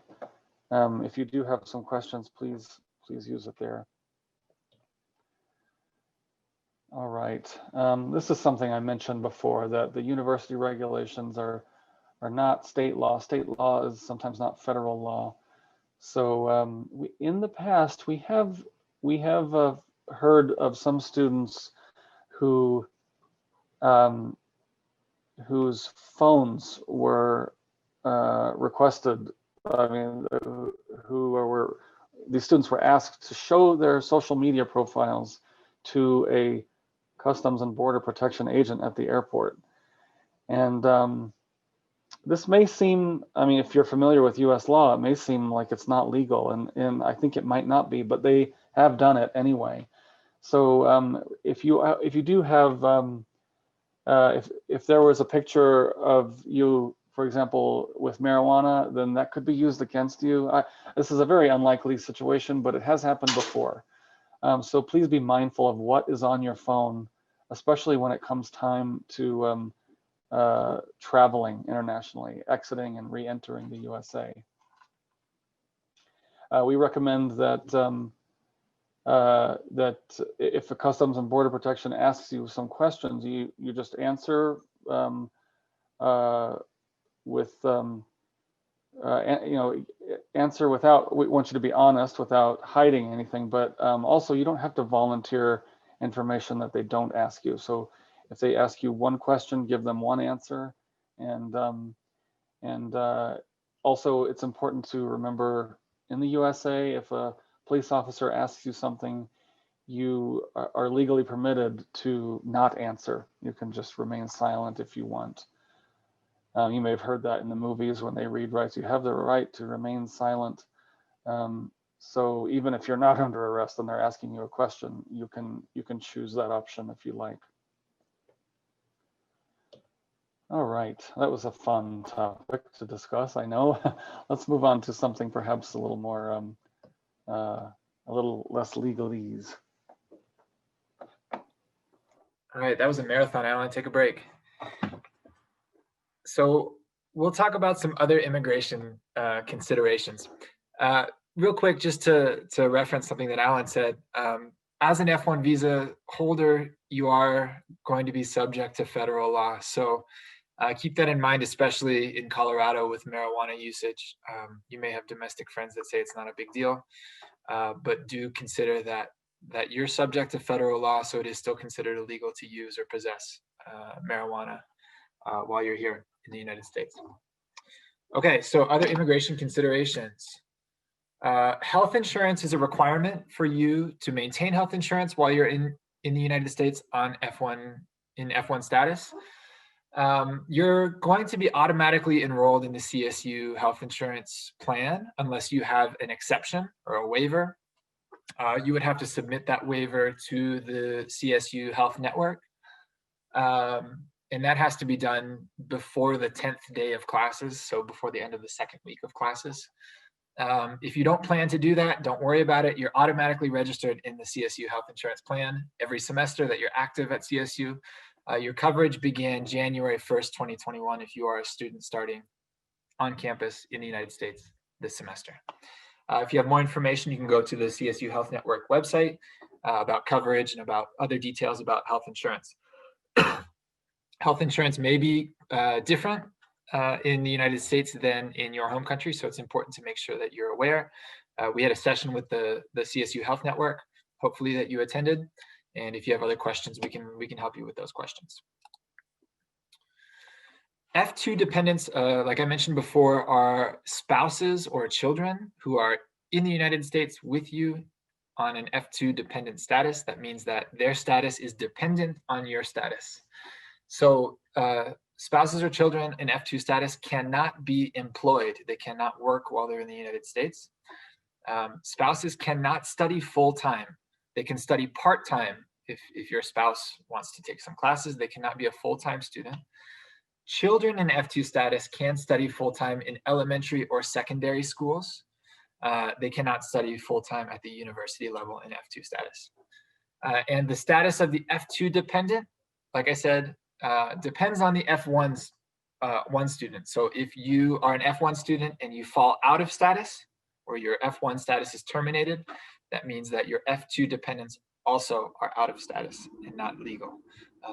If you do have some questions, please use it there. All right. This is something I mentioned before, that the university regulations are not state law. State law is sometimes not federal law. So in the past, we have heard of some students who whose phones were requested. I mean, these students were asked to show their social media profiles to a Customs and Border Protection agent at the airport. And this may seem, I mean, if you're familiar with US law, it may seem like it's not legal, and I think it might not be, but they have done it anyway. So if you do have, if there was a picture of you, for example, with marijuana, then that could be used against you. This is a very unlikely situation, but it has happened before. So please be mindful of what is on your phone, especially when it comes time to traveling internationally, exiting and re-entering the USA. We recommend that that if the Customs and Border Protection asks you some questions, you just answer with answer without, we want you to be honest without hiding anything, but also you don't have to volunteer information that they don't ask you. So if they ask you one question, give them one answer. And also it's important to remember, in the USA, if a police officer asks you something, you are legally permitted to not answer. You can just remain silent if you want. You may have heard that in the movies when they read rights. You have the right to remain silent. So even if you're not under arrest and they're asking you a question, you can choose that option if you like. All right, that was a fun topic to discuss, I know. Let's move on to something perhaps a little more, a little less legalese. All right, that was a marathon. I want to take a break. So we'll talk about some other immigration considerations. Real quick, just to reference something that Alan said, as an F-1 visa holder, you are going to be subject to federal law. So keep that in mind, especially in Colorado with marijuana usage. You may have domestic friends that say it's not a big deal, but do consider that you're subject to federal law, so it is still considered illegal to use or possess marijuana while you're here in the United States. Okay, so other immigration considerations. Health insurance is a requirement for you to maintain health insurance while you're in the United States on F1 status. You're going to be automatically enrolled in the CSU health insurance plan unless you have an exception or a waiver. You would have to submit that waiver to the CSU health network. And that has to be done before the 10th day of classes, so before the end of the second week of classes. If you don't plan to do that, don't worry about it. You're automatically registered in the CSU health insurance plan every semester that you're active at CSU. Your coverage began January 1st, 2021, if you are a student starting on campus in the United States this semester. If you have more information, you can go to the CSU Health Network website about coverage and about other details about health insurance. Health insurance may be different in the United States than in your home country, so it's important to make sure that you're aware. We had a session with the CSU Health Network, hopefully that you attended, and if you have other questions, we can help you with those questions. F2 dependents, like I mentioned before, are spouses or children who are in the United States with you on an F2 dependent status. That means that their status is dependent on your status. So spouses or children in F2 status cannot be employed. They cannot work while they're in the United States. Spouses cannot study full-time. They can study part-time if your spouse wants to take some classes. They cannot be a full-time student. Children in F2 status can study full-time in elementary or secondary schools. They cannot study full-time at the university level in F2 status. And the status of the F2 dependent, like I said, depends on the F1's one student. So if you are an F1 student and you fall out of status, or your F1 status is terminated, that means that your F2 dependents also are out of status and not legal.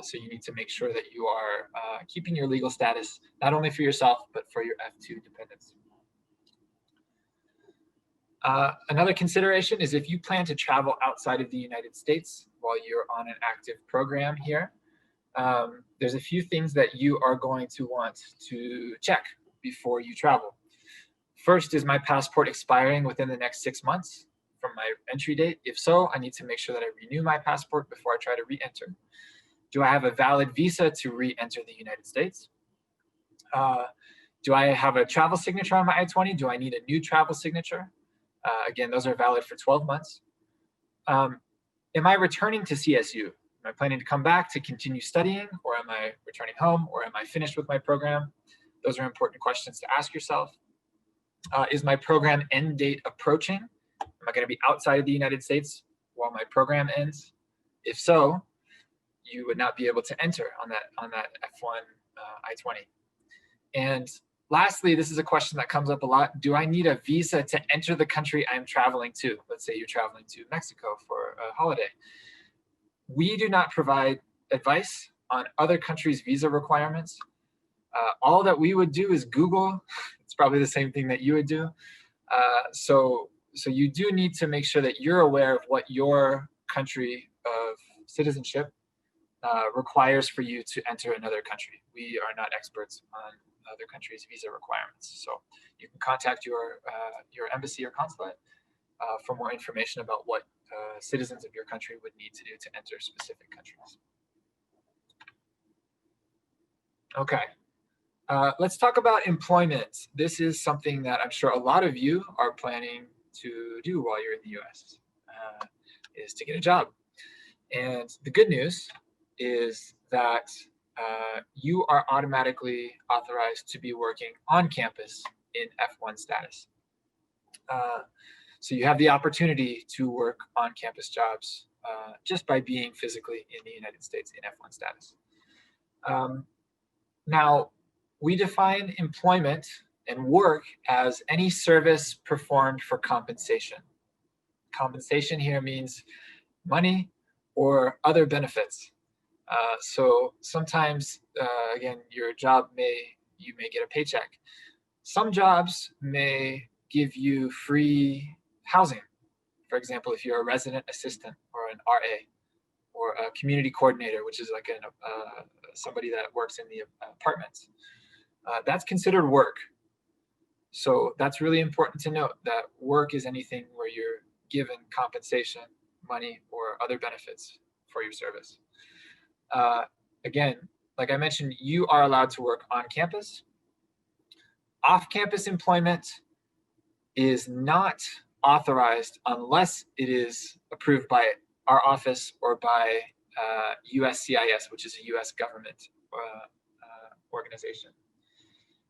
So you need to make sure that you are keeping your legal status, not only for yourself, but for your F2 dependents. Another consideration is if you plan to travel outside of the United States while you're on an active program here, there's a few things that you are going to want to check before you travel. First, is my passport expiring within the next 6 months from my entry date? If so, I need to make sure that I renew my passport before I try to re-enter. Do I have a valid visa to re-enter the United States? Do I have a travel signature on my I-20? Do I need a new travel signature? Again, those are valid for 12 months. Am I returning to CSU? Am I planning to come back to continue studying, or am I returning home, or am I finished with my program? Those are important questions to ask yourself. Is my program end date approaching? Am I going to be outside of the United States while my program ends? If so, you would not be able to enter on that F1 I-20. And lastly, this is a question that comes up a lot. Do I need a visa to enter the country I'm traveling to? Let's say you're traveling to Mexico for a holiday. We do not provide advice on other countries' visa requirements. All that we would do is Google. It's probably the same thing that you would do. So you do need to make sure that you're aware of what your country of citizenship requires for you to enter another country. We are not experts on other countries' visa requirements. So you can contact your embassy or consulate for more information about what citizens of your country would need to do to enter specific countries. Okay. Let's talk about employment. This is something that I'm sure a lot of you are planning to do while you're in the US, is to get a job. And the good news is that you are automatically authorized to be working on campus in F-1 status. So you have the opportunity to work on campus jobs just by being physically in the United States in F-1 status. Now, we define employment and work as any service performed for compensation. Compensation here means money or other benefits. So sometimes, again, your job you may get a paycheck. Some jobs may give you free housing. For example, if you're a resident assistant or an RA or a community coordinator, which is like somebody that works in the apartments, that's considered work. So that's really important to note, that work is anything where you're given compensation, money, or other benefits for your service. Again, like I mentioned, you are allowed to work on campus. Off-campus employment is not authorized unless it is approved by our office or by USCIS, which is a US government organization.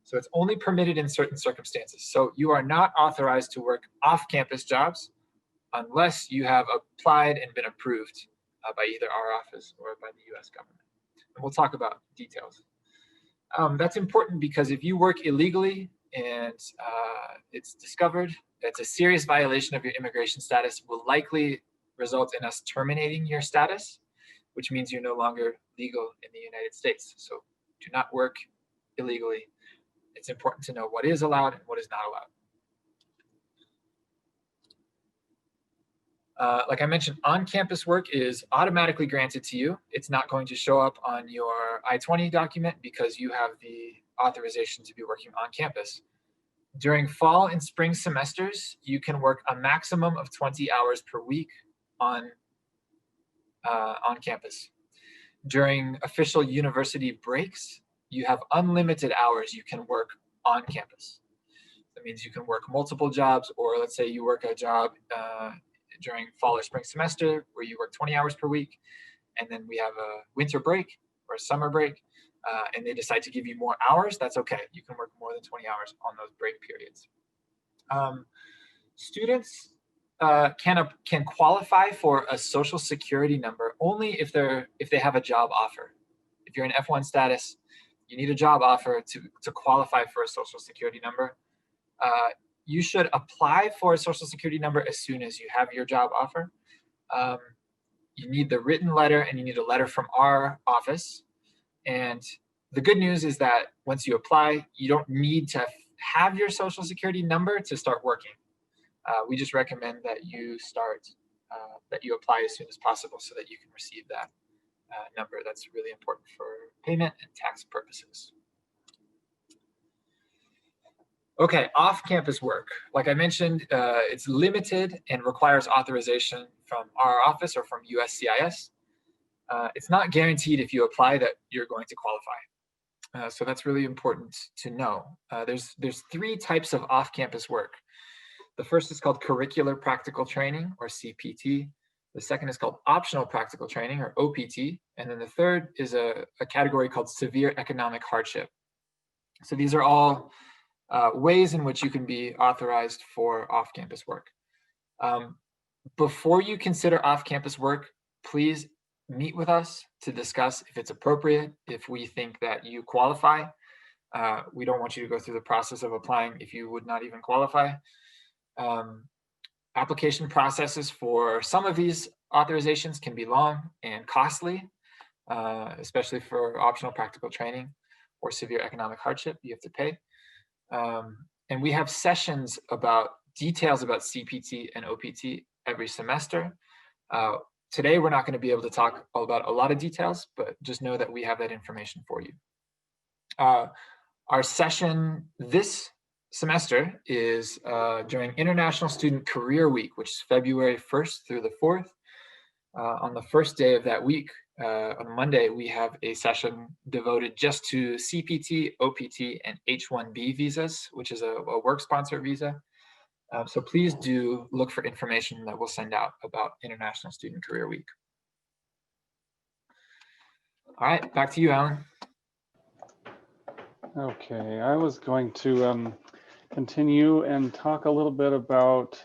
So it's only permitted in certain circumstances. So you are not authorized to work off-campus jobs unless you have applied and been approved by either our office or by the US government. And we'll talk about details. That's important because if you work illegally and it's discovered, it's a serious violation of your immigration status, will likely result in us terminating your status, which means you're no longer legal in the United States. So do not work illegally. It's important to know what is allowed and what is not allowed. Like I mentioned, on-campus work is automatically granted to you. It's not going to show up on your I-20 document because you have the authorization to be working on campus. During fall and spring semesters, you can work a maximum of 20 hours per week on campus. During official university breaks, you have unlimited hours you can work on campus. That means you can work multiple jobs, or let's say you work a job during fall or spring semester where you work 20 hours per week, and then we have a winter break or a summer break, and they decide to give you more hours, that's okay. You can work more than 20 hours on those break periods. Students can qualify for a social security number only if they have a job offer. If you're in F-1 status, you need a job offer to qualify for a social security number. You should apply for a social security number as soon as you have your job offer. You need the written letter and you need a letter from our office. And the good news is that once you apply, you don't need to have your social security number to start working. We just recommend that you apply as soon as possible so that you can receive that number. That's really important for payment and tax purposes. Okay, off-campus work. Like I mentioned, it's limited and requires authorization from our office or from USCIS. It's not guaranteed if you apply that you're going to qualify. So that's really important to know. There's three types of off-campus work. The first is called curricular practical training, or CPT. The second is called optional practical training, or OPT. And then the third is a category called severe economic hardship. So these are all ways in which you can be authorized for off-campus work. Before you consider off-campus work, please meet with us to discuss if it's appropriate, if we think that you qualify. We don't want you to go through the process of applying if you would not even qualify. Application processes for some of these authorizations can be long and costly, especially for optional practical training or severe economic hardship. You have to pay. And we have sessions about details about CPT and OPT every semester. Today, we're not going to be able to talk about a lot of details, but just know that we have that information for you. Our session this semester is during International Student Career Week, which is February 1st through the 4th. On the first day of that week, on Monday, we have a session devoted just to CPT, OPT, and H-1B visas, which is a work sponsor visa. So please do look for information that we'll send out about International Student Career Week. All right, back to you, Alan. Okay, I was going to continue and talk a little bit about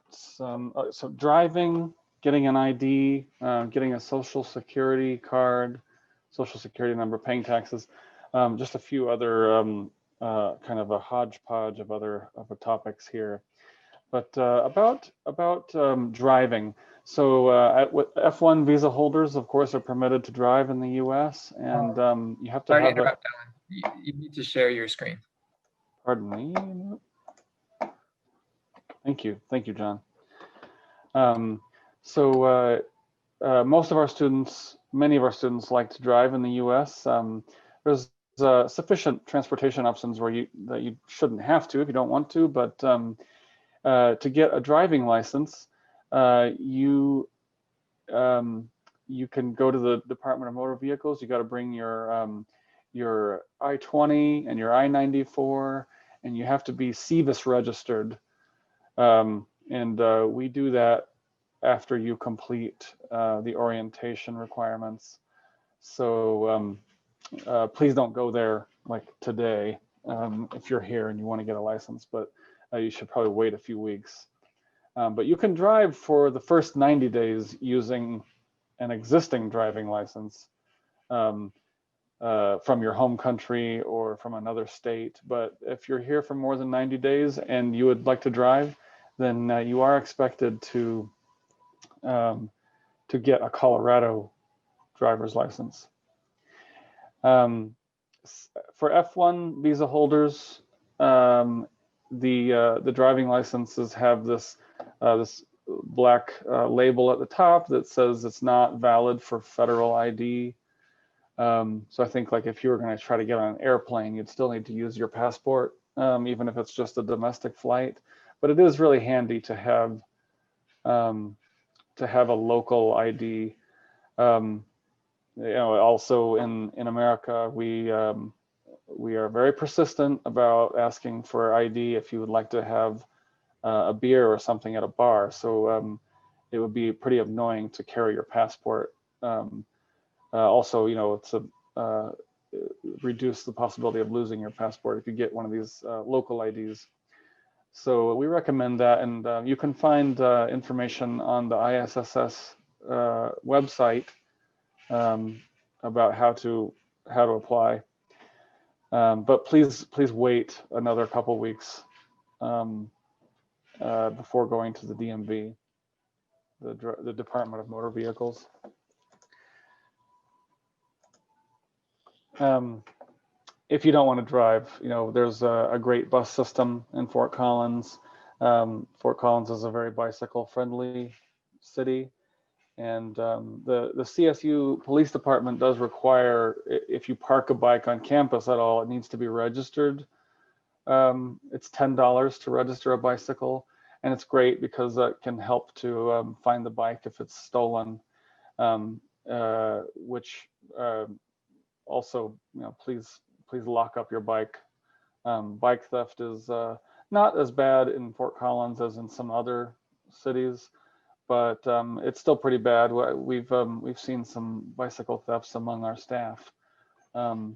so driving, getting an ID, getting a social security card, social security number, paying taxes, just a few other kind of a hodgepodge of other topics here. But about driving. So F-1 visa holders, of course, are permitted to drive in the U.S. and you have to Sorry to have interrupt, Alan. You need to share your screen. Pardon me. Thank you, John. Most of our students, many of our students, like to drive in the U.S. There's sufficient transportation options where you shouldn't have to if you don't want to, but to get a driving license, you can go to the Department of Motor Vehicles. You got to bring your I-20 and your I-94, and you have to be SEVIS registered. We do that after you complete the orientation requirements. So please don't go there like today if you're here and you want to get a license, but you should probably wait a few weeks. But you can drive for the first 90 days using an existing driving license from your home country or from another state. But if you're here for more than 90 days and you would like to drive, then you are expected to get a Colorado driver's license. For F-1 visa holders, the driving licenses have this black label at the top that says it's not valid for federal ID. So I think like if you were going to try to get on an airplane, you'd still need to use your passport, even if it's just a domestic flight. But it is really handy to have a local ID. Also in America, we are very persistent about asking for ID if you would like to have a beer or something at a bar. So it would be pretty annoying to carry your passport. Also, it's reduce the possibility of losing your passport if you get one of these local IDs. So we recommend that, and you can find information on the ISSS website about how to apply. But please wait another couple weeks before going to the DMV, the Department of Motor Vehicles. If you don't want to drive, there's a great bus system in Fort Collins. Fort Collins is a very bicycle-friendly city, and the CSU Police Department does require, if you park a bike on campus at all, it needs to be registered. It's $10 to register a bicycle, and it's great because that can help to find the bike if it's stolen, which also, please lock up your bike. Bike theft is not as bad in Fort Collins as in some other cities, but it's still pretty bad. We've seen some bicycle thefts among our staff, so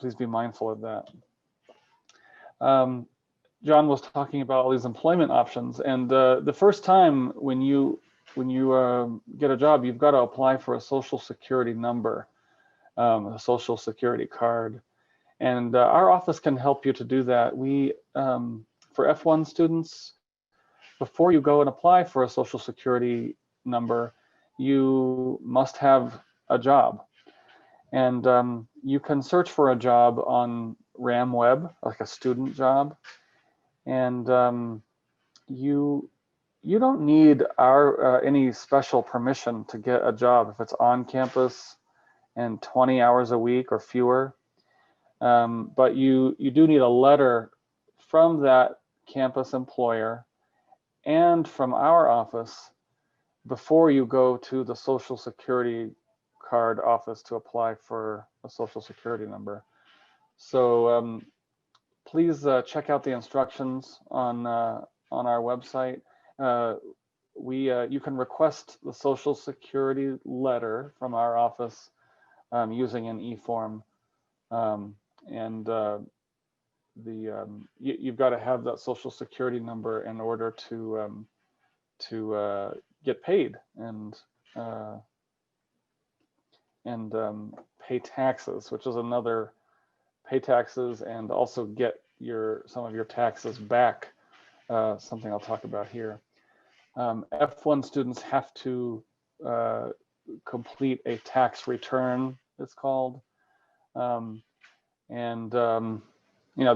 please be mindful of that. John was talking about all these employment options, and the first time when you get a job, you've got to apply for a social security number. A social security card, and our office can help you to do that. We, for F-1 students, before you go and apply for a social security number, you must have a job, and you can search for a job on RamWeb, like a student job, and you don't need any special permission to get a job if it's on campus and 20 hours a week or fewer. But you do need a letter from that campus employer and from our office before you go to the Social Security card office to apply for a Social Security number. So please check out the instructions on our website. You can request the Social Security letter from our office using an e-form, you've got to have that Social Security number in order to get paid and pay taxes, which is another, pay taxes and also get some of your taxes back, something I'll talk about here. F-1 students have to complete a tax return, it's called.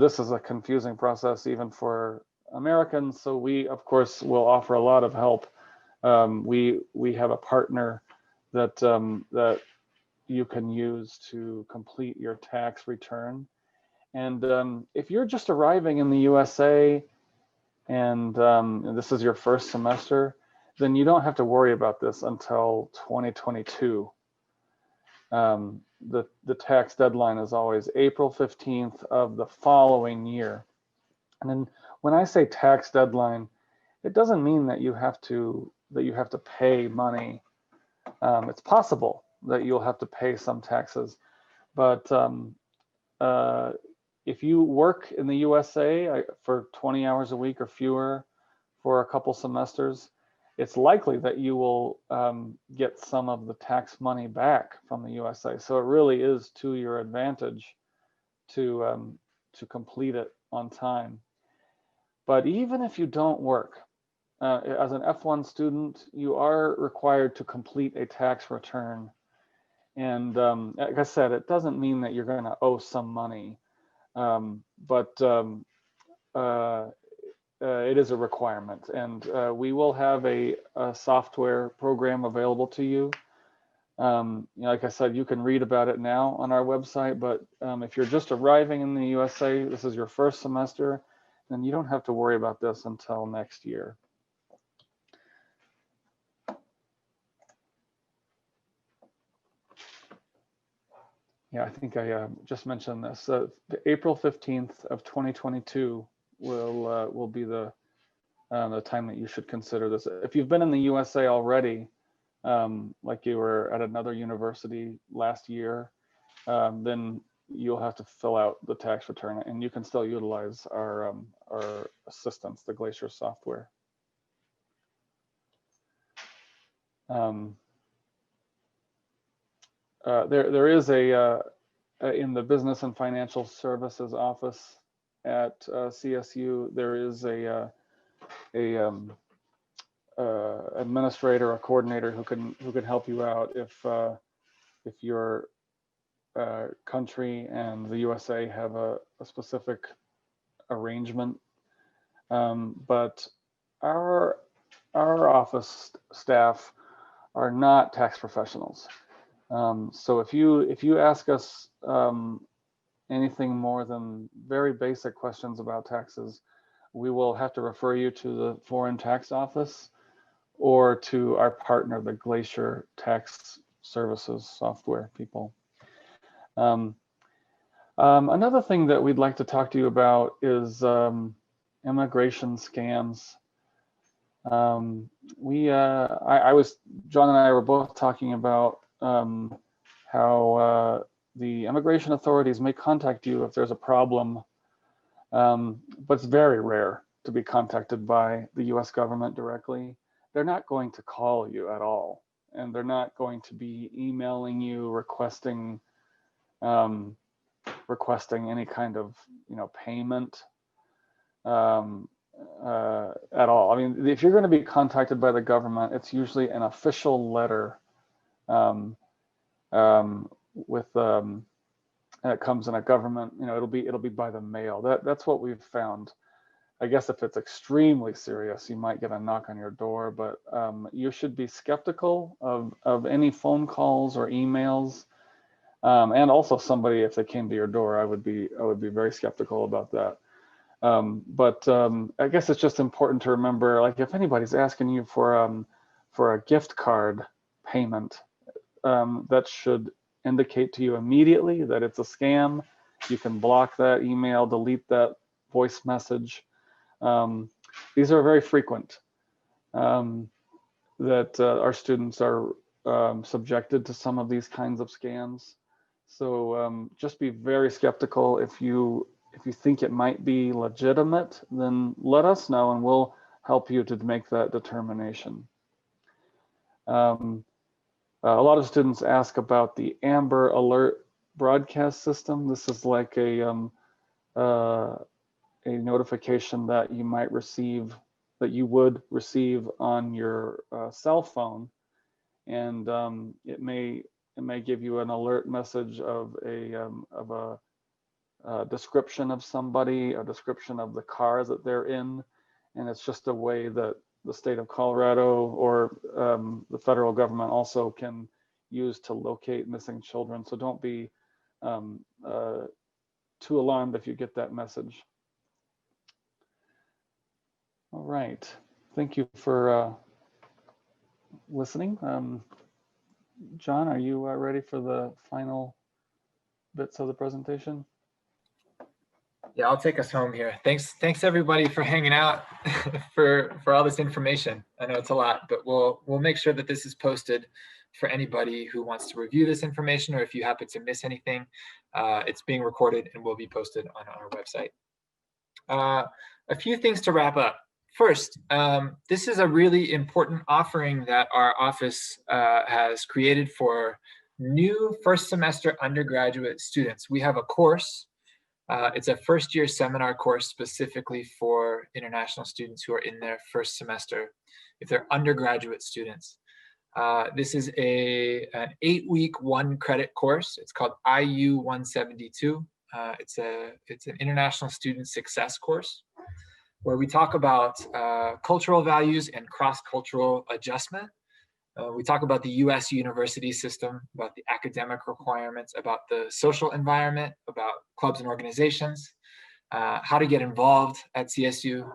This is a confusing process even for Americans, so we, of course, will offer a lot of help. We have a partner that you can use to complete your tax return. And if you're just arriving in the USA and this is your first semester, then you don't have to worry about this until 2022. The tax deadline is always April 15th of the following year. And then when I say tax deadline, it doesn't mean that you have to pay money. It's possible that you'll have to pay some taxes, but if you work in the USA for 20 hours a week or fewer for a couple semesters, it's likely that you will get some of the tax money back from the USA. So it really is to your advantage to complete it on time. But even if you don't work, as an F-1 student, you are required to complete a tax return. And like I said, it doesn't mean that you're going to owe some money, but it is a requirement. And we will have a software program available to you. Like I said, you can read about it now on our website, but if you're just arriving in the USA, this is your first semester, then you don't have to worry about this until next year. Yeah, I think I just mentioned this. The April 15th of 2022 will be the time that you should consider this. If you've been in the USA already, like you were at another university last year, then you'll have to fill out the tax return, and you can still utilize our assistance, the Glacier software. There is in the Business and Financial Services office at CSU, there is a administrator or coordinator who can help you out if your country and the USA have a specific arrangement. But our office staff are not tax professionals. So if you ask us anything more than very basic questions about taxes, we will have to refer you to the Foreign Tax Office or to our partner, the Glacier Tax Services software people. Another thing that we'd like to talk to you about is immigration scams. John and I were both talking about how the immigration authorities may contact you if there's a problem, but it's very rare to be contacted by the US government directly. They're not going to call you at all, and they're not going to be emailing you requesting any kind of payment at all. I mean, if you're going to be contacted by the government, it's usually an official letter it comes in a government, it'll be by the mail. That's what we've found. I guess if it's extremely serious, you might get a knock on your door, but you should be skeptical of any phone calls or emails. And also somebody, if they came to your door, I would be very skeptical about that. But I guess it's just important to remember, like if anybody's asking you for a gift card payment, that should indicate to you immediately that it's a scam. You can block that email, delete that voice message. These are very frequent, that our students are subjected to some of these kinds of scams. So just be very skeptical. If you think it might be legitimate, then let us know and we'll help you to make that determination. A lot of students ask about the Amber Alert broadcast system. This is like a notification that you might receive, that you would receive on your cell phone, and it may give you an alert message of a description of somebody, a description of the car that they're in, and it's just a way that the state of Colorado or the federal government also can use to locate missing children. So don't be too alarmed if you get that message. All right, thank you for listening. John, are you ready for the final bits of the presentation? Yeah, I'll take us home here. Thanks everybody for hanging out, for all this information. I know it's a lot, but we'll make sure that this is posted for anybody who wants to review this information, or if you happen to miss anything, it's being recorded and will be posted on our website. A few things to wrap up. First, this is a really important offering that our office has created for new first semester undergraduate students. We have a course. It's a first-year seminar course specifically for international students who are in their first semester, if they're undergraduate students. This is an 8-week 1-credit course. It's called IU 172. It's an international student success course where we talk about cultural values and cross-cultural adjustment. We talk about the US university system, about the academic requirements, about the social environment, about clubs and organizations, how to get involved at CSU.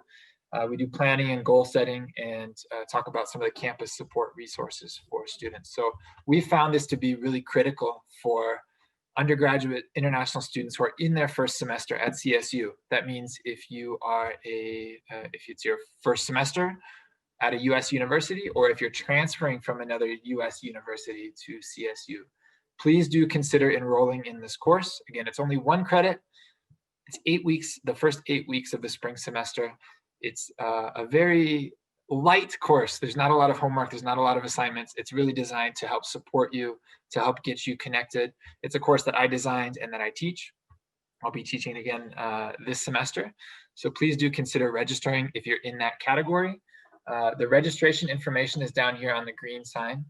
We do planning and goal setting, and talk about some of the campus support resources for students. So we found this to be really critical for undergraduate international students who are in their first semester at CSU. That means if it's your first semester at a US university, or if you're transferring from another US university to CSU, please do consider enrolling in this course. Again, it's only 1 credit. It's 8 weeks, the first 8 weeks of the spring semester. It's a very light course. There's not a lot of homework. There's not a lot of assignments. It's really designed to help support you, to help get you connected. It's a course that I designed and that I teach. I'll be teaching again this semester. So please do consider registering if you're in that category. The registration information is down here on the green sign.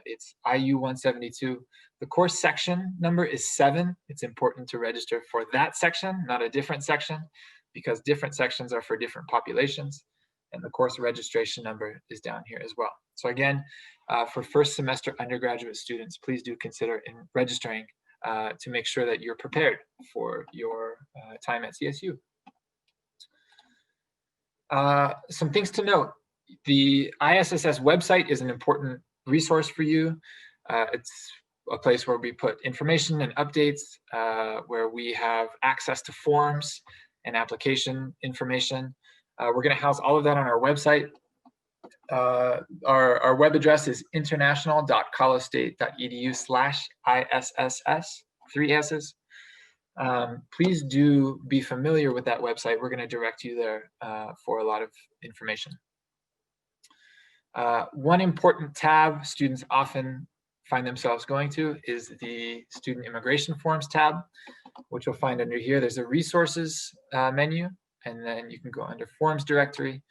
It's IU 172. The course section number is 7. It's important to register for that section, not a different section, because different sections are for different populations. And the course registration number is down here as well. So again, for first semester undergraduate students, please do consider registering to make sure that you're prepared for your time at CSU. Some things to note. The ISSS website is an important resource for you. It's a place where we put information and updates, where we have access to forms and application information. We're going to house all of that on our website. Our web address is international.colostate.edu/ISSS, 3 S's. Please do be familiar with that website. We're going to direct you there for a lot of information. One important tab students often find themselves going to is the Student Immigration Forms tab, which you'll find under here. There's a resources menu, and then you can go under Forms directory.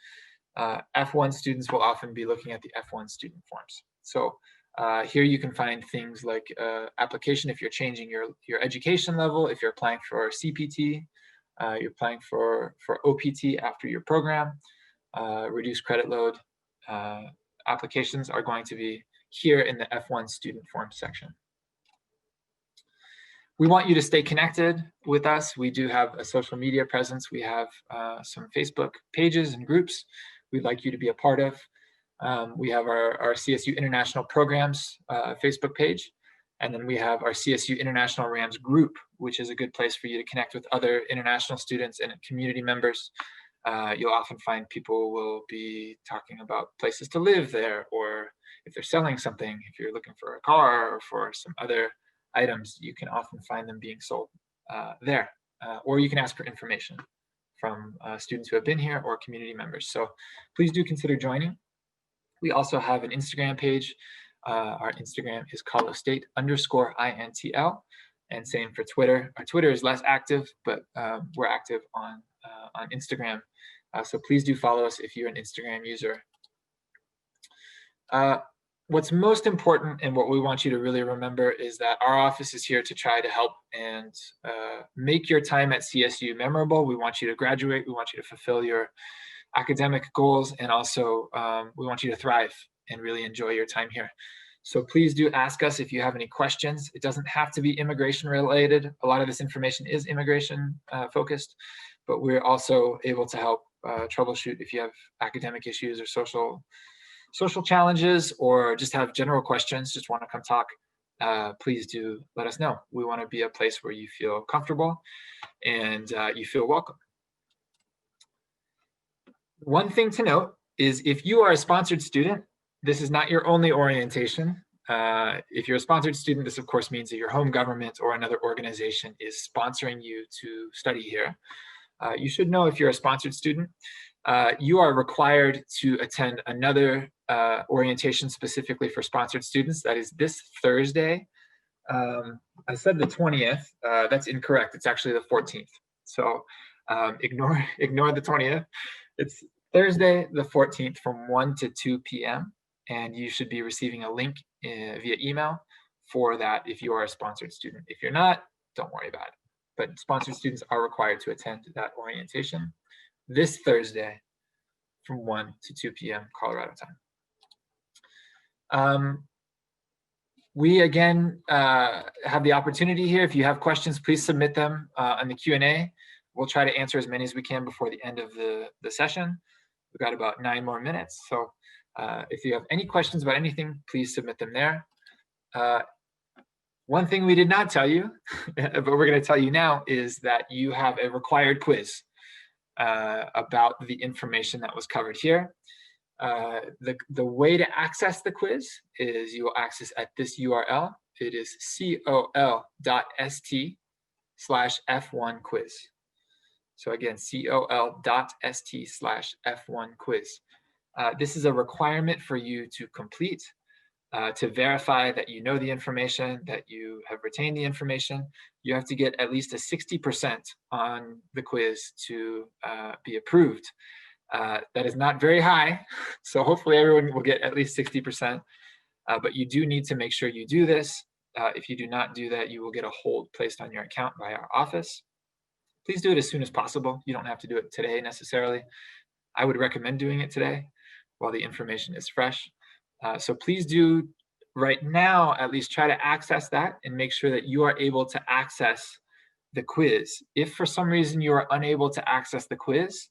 F-1 students will often be looking at the F-1 student forms. So here you can find things like application if you're changing your education level, if you're applying for CPT, you're applying for OPT after your program, reduced credit load. Applications are going to be here in the F-1 student forms section. We want you to stay connected with us. We do have a social media presence. We have some Facebook pages and groups we'd like you to be a part of. We have our CSU International Programs Facebook page. And then we have our CSU International Rams group, which is a good place for you to connect with other international students and community members. You'll often find people will be talking about places to live there, or if they're selling something, if you're looking for a car or for some other items, you can often find them being sold there. Or you can ask for information from students who have been here or community members. So please do consider joining. We also have an Instagram page. Our Instagram is colostate_INTL, and same for Twitter. Our Twitter is less active, but we're active on Instagram. So please do follow us if you're an Instagram user. What's most important and what we want you to really remember is that our office is here to try to help and make your time at CSU memorable. We want you to graduate. We want you to fulfill your academic goals, and also we want you to thrive and really enjoy your time here. So please do ask us if you have any questions. It doesn't have to be immigration related. A lot of this information is immigration focused, but we're also able to help troubleshoot if you have academic issues or social challenges, or just have general questions, just want to come talk. Please do let us know. We want to be a place where you feel comfortable and you feel welcome. One thing to note is if you are a sponsored student, this is not your only orientation. If you're a sponsored student, this of course means that your home government or another organization is sponsoring you to study here. You should know if you're a sponsored student, you are required to attend another orientation specifically for sponsored students. That is this Thursday. I said the 20th. That's incorrect. It's actually the 14th. So ignore the 20th. It's Thursday, the 14th from 1 to 2 p.m. And you should be receiving a link via email for that if you are a sponsored student. If you're not, don't worry about it. But sponsored students are required to attend that orientation this Thursday from 1 to 2 p.m. Colorado time. We again have the opportunity here. If you have questions, please submit them on the Q&A. We'll try to answer as many as we can before the end of the session. We've got about 9 more minutes. So if you have any questions about anything, please submit them there. One thing we did not tell you, but we're going to tell you now, is that you have a required quiz about the information that was covered here. The way to access the quiz is you will access at this URL. It is col.st/F1 quiz. So again, col.st/F1 quiz. This is a requirement for you to complete to verify that you know the information, that you have retained the information. You have to get at least a 60% on the quiz to be approved. That is not very high, so hopefully everyone will get at least 60%, but you do need to make sure you do this. If you do not do that, you will get a hold placed on your account by our office. Please do it as soon as possible. You don't have to do it today necessarily. I would recommend doing it today while the information is fresh. So please do right now at least try to access that and make sure that you are able to access the quiz. If for some reason you are unable to access the quiz,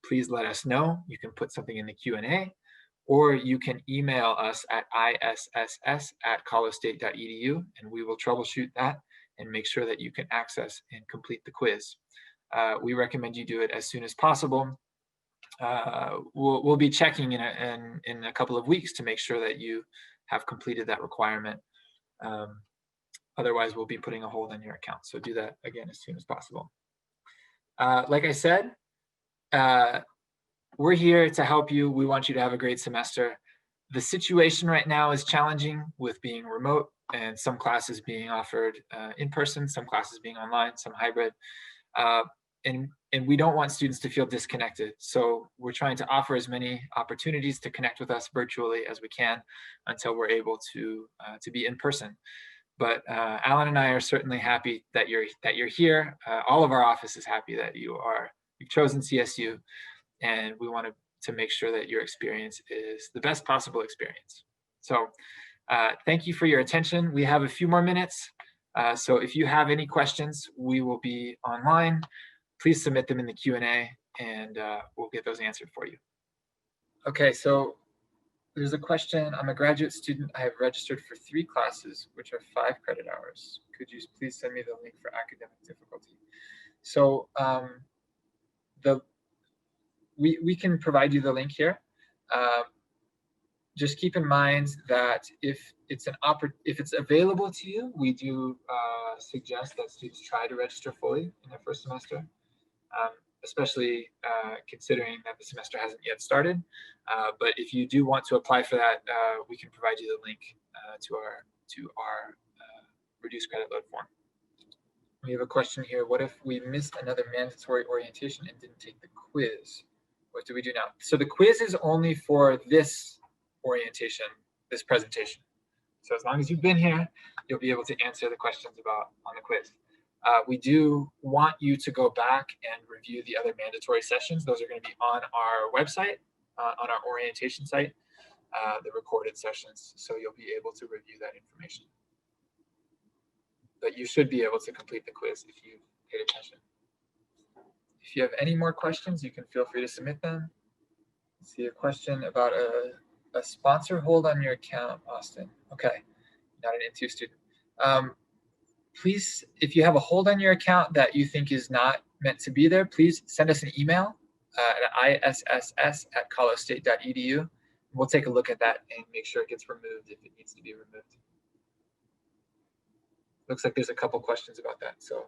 please let us know. You can put something in the Q&A, or you can email us at isss@colostate.edu, and we will troubleshoot that and make sure that you can access and complete the quiz. We recommend you do it as soon as possible. We'll be checking in a couple of weeks to make sure that you have completed that requirement. Otherwise, we'll be putting a hold on your account. So do that again as soon as possible. Like I said, we're here to help you. We want you to have a great semester. The situation right now is challenging with being remote and some classes being offered in person, some classes being online, some hybrid. And we don't want students to feel disconnected. So we're trying to offer as many opportunities to connect with us virtually as we can until we're able to be in person. But Alan and I are certainly happy that you're here. All of our office is happy that you've chosen CSU, and we want to make sure that your experience is the best possible experience. So thank you for your attention. We have a few more minutes. So if you have any questions, we will be online. Please submit them in the Q&A, and we'll get those answered for you. Okay, so There's a question. I'm a graduate student. I have registered for 3 classes, which are 5 credit hours. Could you please send me the link for academic difficulty? So we can provide you the link here. Just keep in mind that if it's available to you, we do suggest that students try to register fully in their first semester, especially considering that the semester hasn't yet started. But if you do want to apply for that, we can provide you the link to our reduced credit load form. We have a question here. What if we missed another mandatory orientation and didn't take the quiz? What do we do now? So the quiz is only for this orientation, this presentation. So as long as you've been here, you'll be able to answer the questions on the quiz. We do want you to go back and review the other mandatory sessions. Those are going to be on our website, on our orientation site, the recorded sessions. So you'll be able to review that information. But you should be able to complete the quiz if you paid attention. If you have any more questions, you can feel free to submit them. See a question about a sponsor hold on your account, Austin. Okay, not an N2 student. Please, if you have a hold on your account that you think is not meant to be there, please send us an email at isss@colostate.edu. We'll take a look at that and make sure it gets removed if it needs to be removed. Looks like there's a couple questions about that. So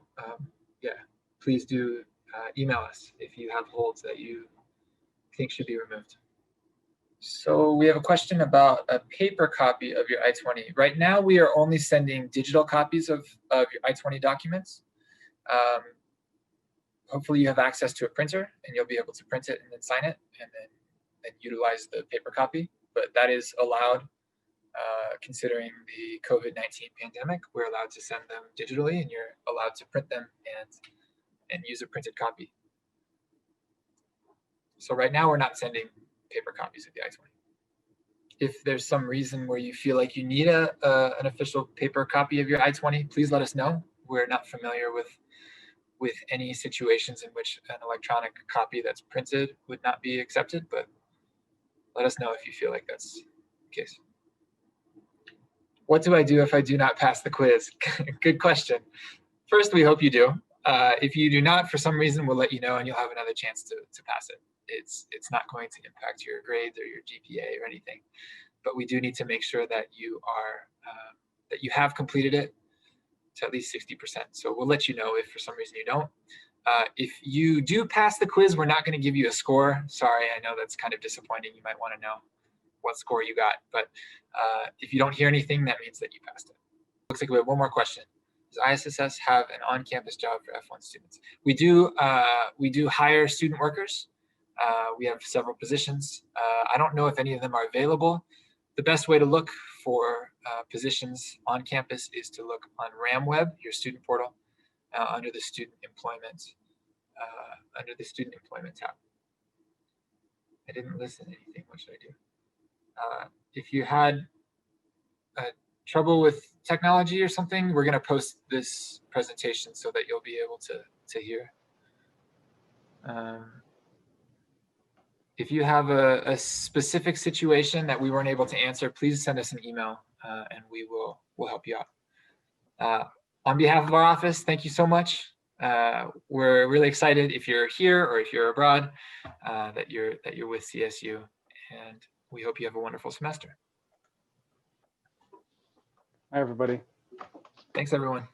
yeah, please do email us if you have holds that you think should be removed. So we have a question about a paper copy of your I-20. Right now, we are only sending digital copies of your I-20 documents. Hopefully you have access to a printer and you'll be able to print it and then sign it and then utilize the paper copy. But that is allowed considering the COVID-19 pandemic. We're allowed to send them digitally and you're allowed to print them and use a printed copy. So right now we're not sending paper copies of the I-20. If there's some reason where you feel like you need an official paper copy of your I-20, please let us know. We're not familiar with any situations in which an electronic copy that's printed would not be accepted, but let us know if you feel like that's the case. What do I do if I do not pass the quiz? Good question. First, we hope you do. If you do not, for some reason, we'll let you know and you'll have another chance to pass it. It's not going to impact your grades or your GPA or anything, but we do need to make sure that you have completed it to at least 60%. So we'll let you know if for some reason you don't. If you do pass the quiz, we're not going to give you a score. Sorry, I know that's kind of disappointing. You might want to know what score you got, but if you don't hear anything, that means that you passed it. Looks like we have one more question. Does ISSS have an on-campus job for F1 students? We do hire student workers. We have several positions. I don't know if any of them are available. The best way to look for positions on campus is to look on RamWeb, your student portal, under the student employment tab. I didn't listen to anything. What should I do? If you had trouble with technology or something, we're going to post this presentation so that you'll be able to hear. If you have a specific situation that we weren't able to answer, please send us an email and we'll help you out. On behalf of our office, thank you so much. We're really excited if you're here or if you're abroad that you're with CSU, and we hope you have a wonderful semester. Hi, everybody. Thanks, everyone.